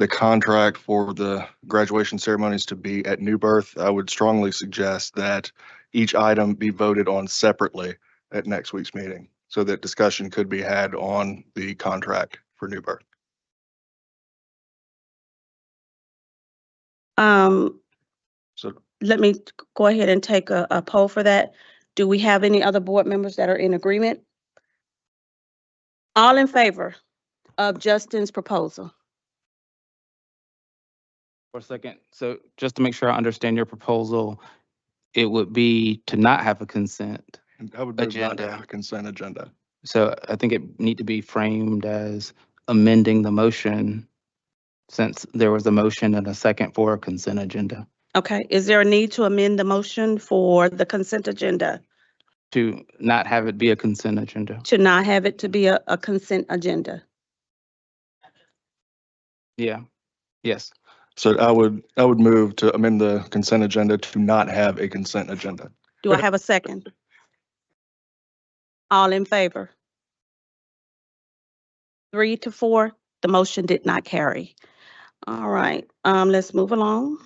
contract for the graduation ceremonies to be at New Birth. I would strongly suggest that each item be voted on separately at next week's meeting so that discussion could be had on the contract for New Birth. So Let me go ahead and take a poll for that. Do we have any other board members that are in agreement? All in favor of Justin's proposal? For a second, so just to make sure I understand your proposal, it would be to not have a consent. I would move not to Agenda. have a consent agenda. So I think it need to be framed as amending the motion since there was a motion and a second for a consent agenda Okay, is there a need to amend the motion for the consent agenda to not have it be a consent agenda. to not have it to be a consent agenda? Yeah, yes. So I would move to amend the consent agenda to not have a consent agenda. Do I have a second? All in favor? 3 to 4, the motion did not carry. All right, let's move along.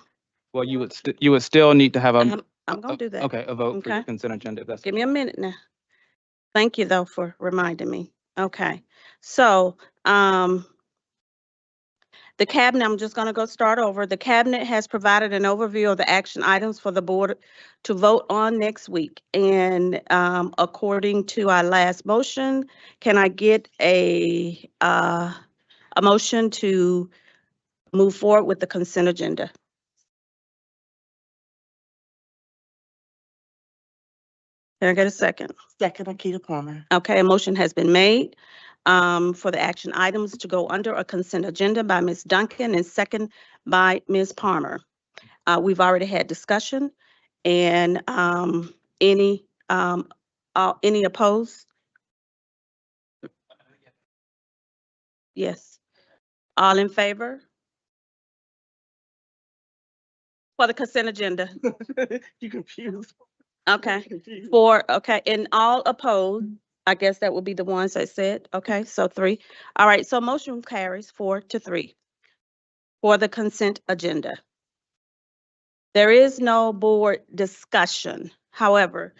Well, you would still need to have a. I'm gonna do that. Okay, a vote for the Okay. consent agenda if that's. Give me a minute now. Thank you, though, for reminding me. Okay, so, the cabinet, I'm just gonna go start over. The cabinet has provided an overview of the action items for the board to vote on next week. And, according to our last motion, can I get a motion to move forward with the consent agenda? Can I get a second? Second, Akita Palmer. Okay, a motion has been made for the action items to go under a consent agenda by Ms. Duncan and second by Ms. Palmer. We've already had discussion and any opposed? Yes. All in favor? For the consent agenda? You confused. Okay, okay, and all opposed, I guess that would be the ones that said, okay, so 3. All right, so motion carries 4 to 3 for the consent agenda. There is no board discussion. However,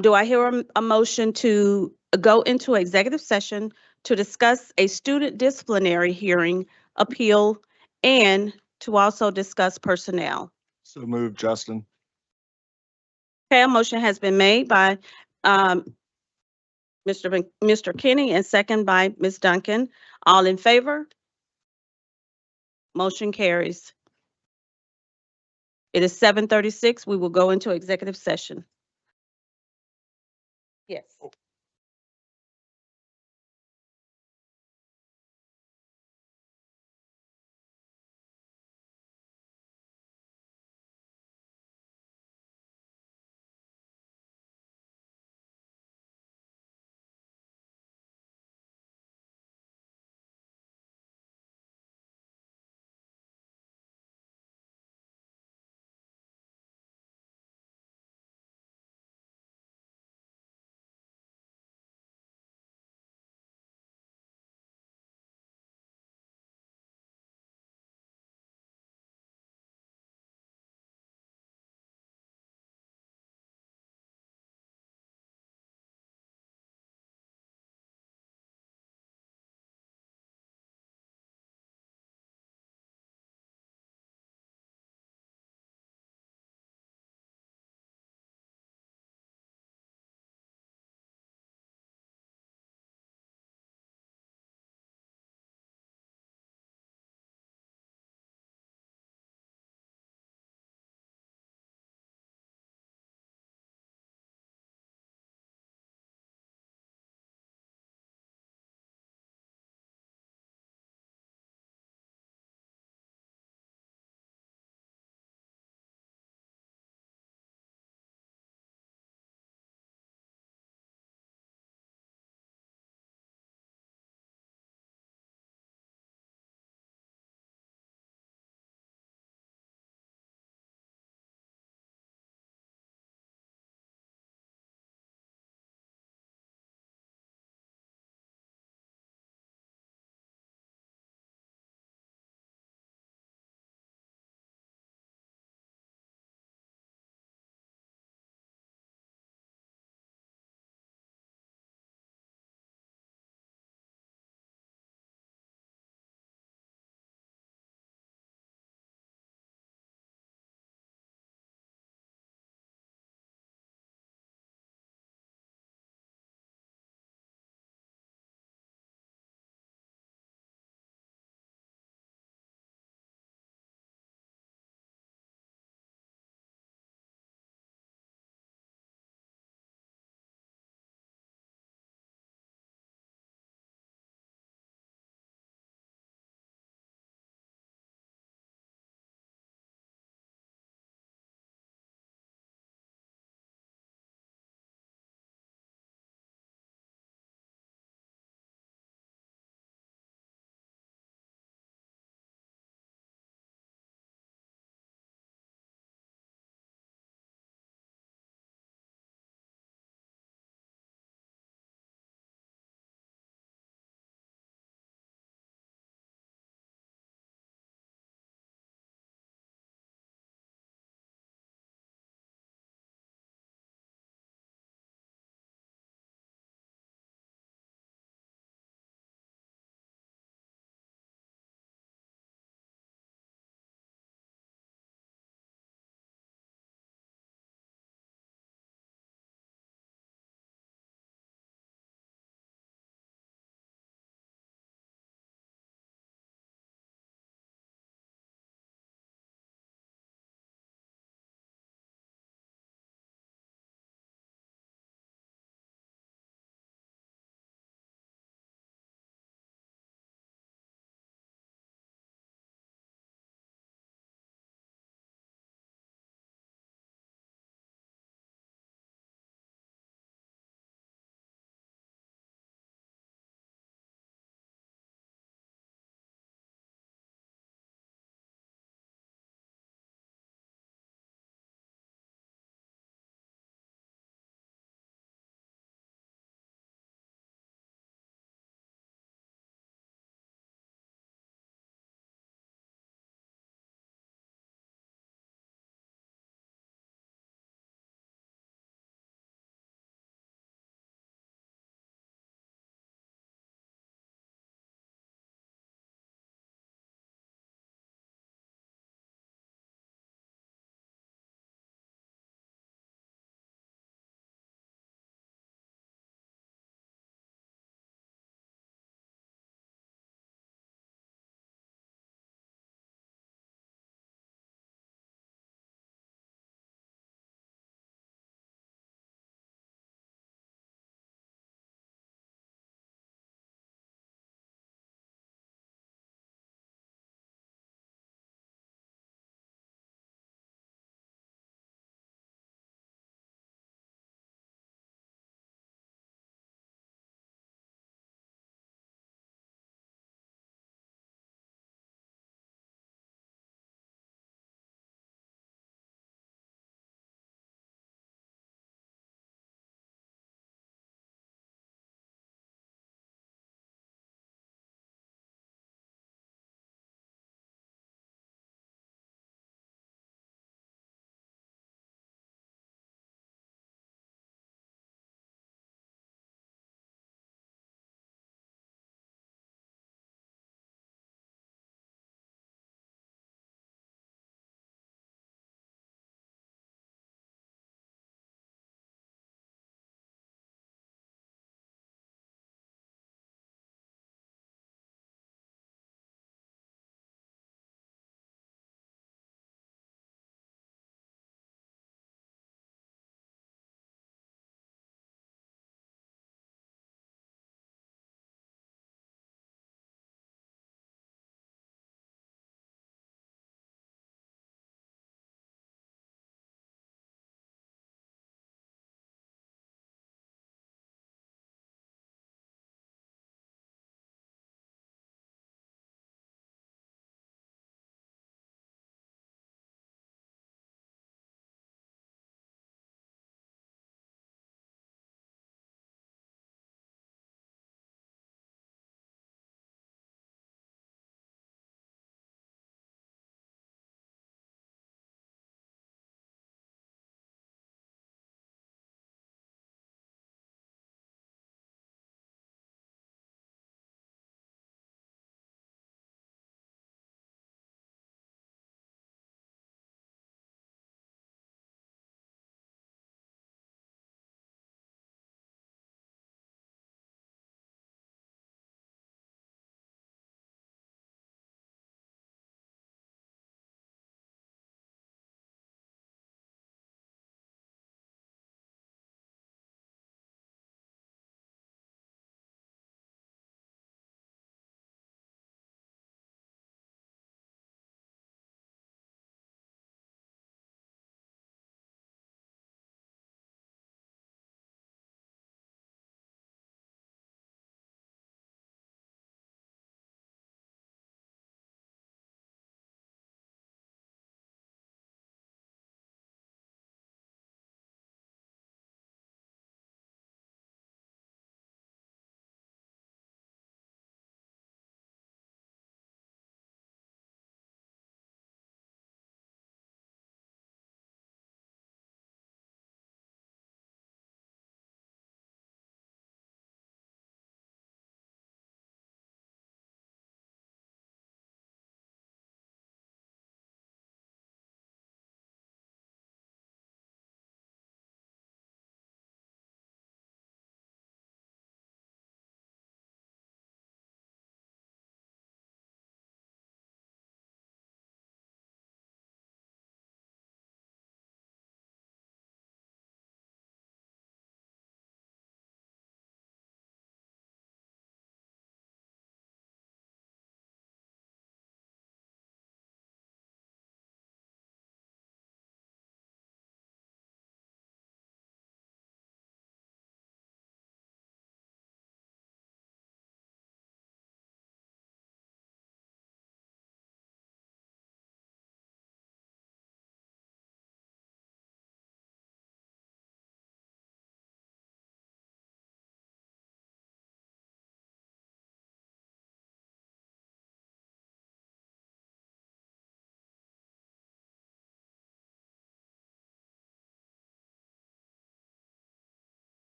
do I hear a motion to go into executive session to discuss a student disciplinary hearing appeal and to also discuss personnel? So move, Justin. Okay, a motion has been made by Mr. Kenny and second by Ms. Duncan. All in favor? Motion carries. It is 7:36. We will go into executive session. Yes.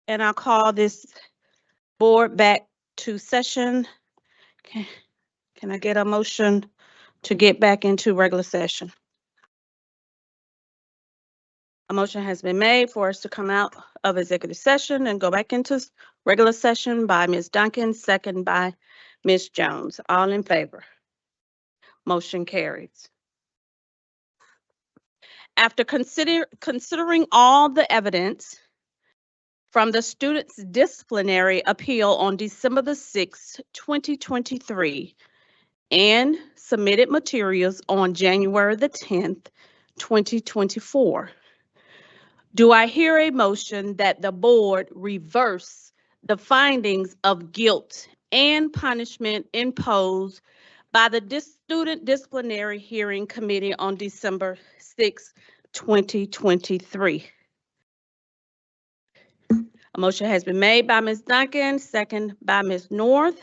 And I'll call this board back to session. Can I get a motion to get back into regular session? A motion has been made for us to come out of executive session and go back into regular session by Ms. Duncan, second by Ms. Jones. All in favor? Motion carries. After considering all the evidence from the student's disciplinary appeal on December the 6th, 2023, and submitted materials on January the 10th, 2024, do I hear a motion that the board reverse the findings of guilt and punishment imposed by the Student Disciplinary Hearing Committee on December 6, 2023? A motion has been made by Ms. Duncan, second by Ms. North.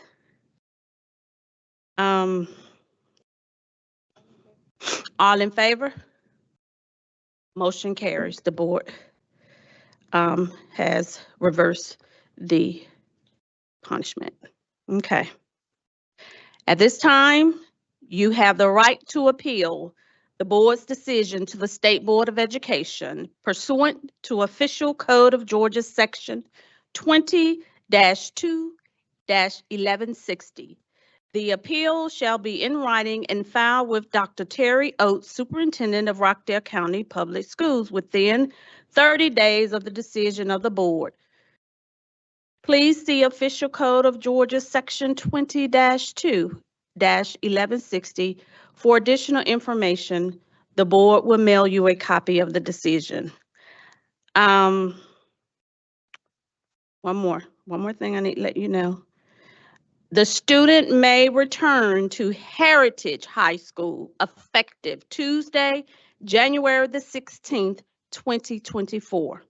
All in favor? Motion carries. The board has reversed the punishment. Okay. At this time, you have the right to appeal the board's decision to the State Board of Education pursuant to Official Code of Georgia Section 20-2-1160. The appeal shall be in writing and filed with Dr. Terry Oates, Superintendent of Rockdale County Public Schools, within 30 days of the decision of the board. Please see Official Code of Georgia, Section 20-2-1160 for additional information. The board will mail you a copy of the decision. One more thing I need to let you know. The student may return to Heritage High School effective Tuesday, January the 16th, 2024.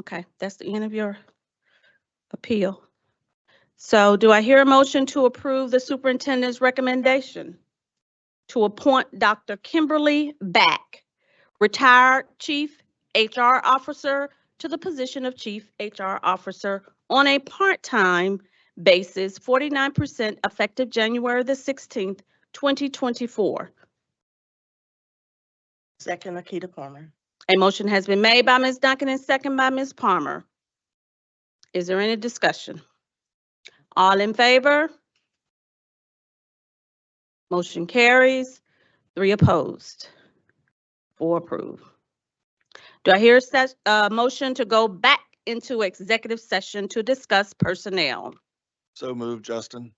Okay, that's the end of your appeal. So do I hear a motion to approve the superintendent's recommendation to appoint Dr. Kimberly Back, retired Chief HR Officer, to the position of Chief HR Officer on a part-time basis, 49% effective January the 16th, 2024? Second, Akita Palmer. A motion has been made by Ms. Duncan and second by Ms. Palmer. Is there any discussion? All in favor? Motion carries. 3 opposed. 4 approved. Do I hear a motion to go back into executive session to discuss personnel? So moved, Justin.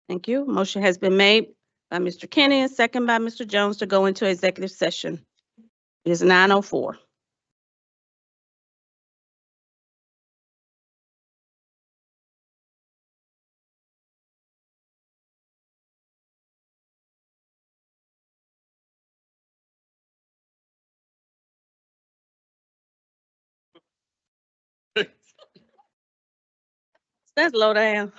Thank you. Motion has been made by Mr. Kenny and second by Mr. Jones to go into executive session. It is 9:04. Let's slow down.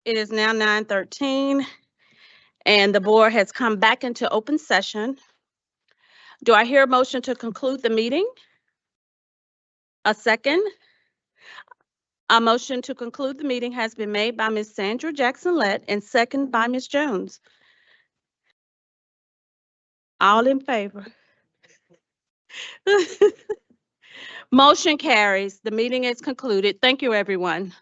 It is now 9:13, and the board has come back into open session. Do I hear a motion to conclude the meeting? A second? A motion to conclude the meeting has been made by Ms. Sandra Jackson-Lett and second by Ms. Jones. All in favor? Motion carries. The meeting is concluded. Thank you, everyone.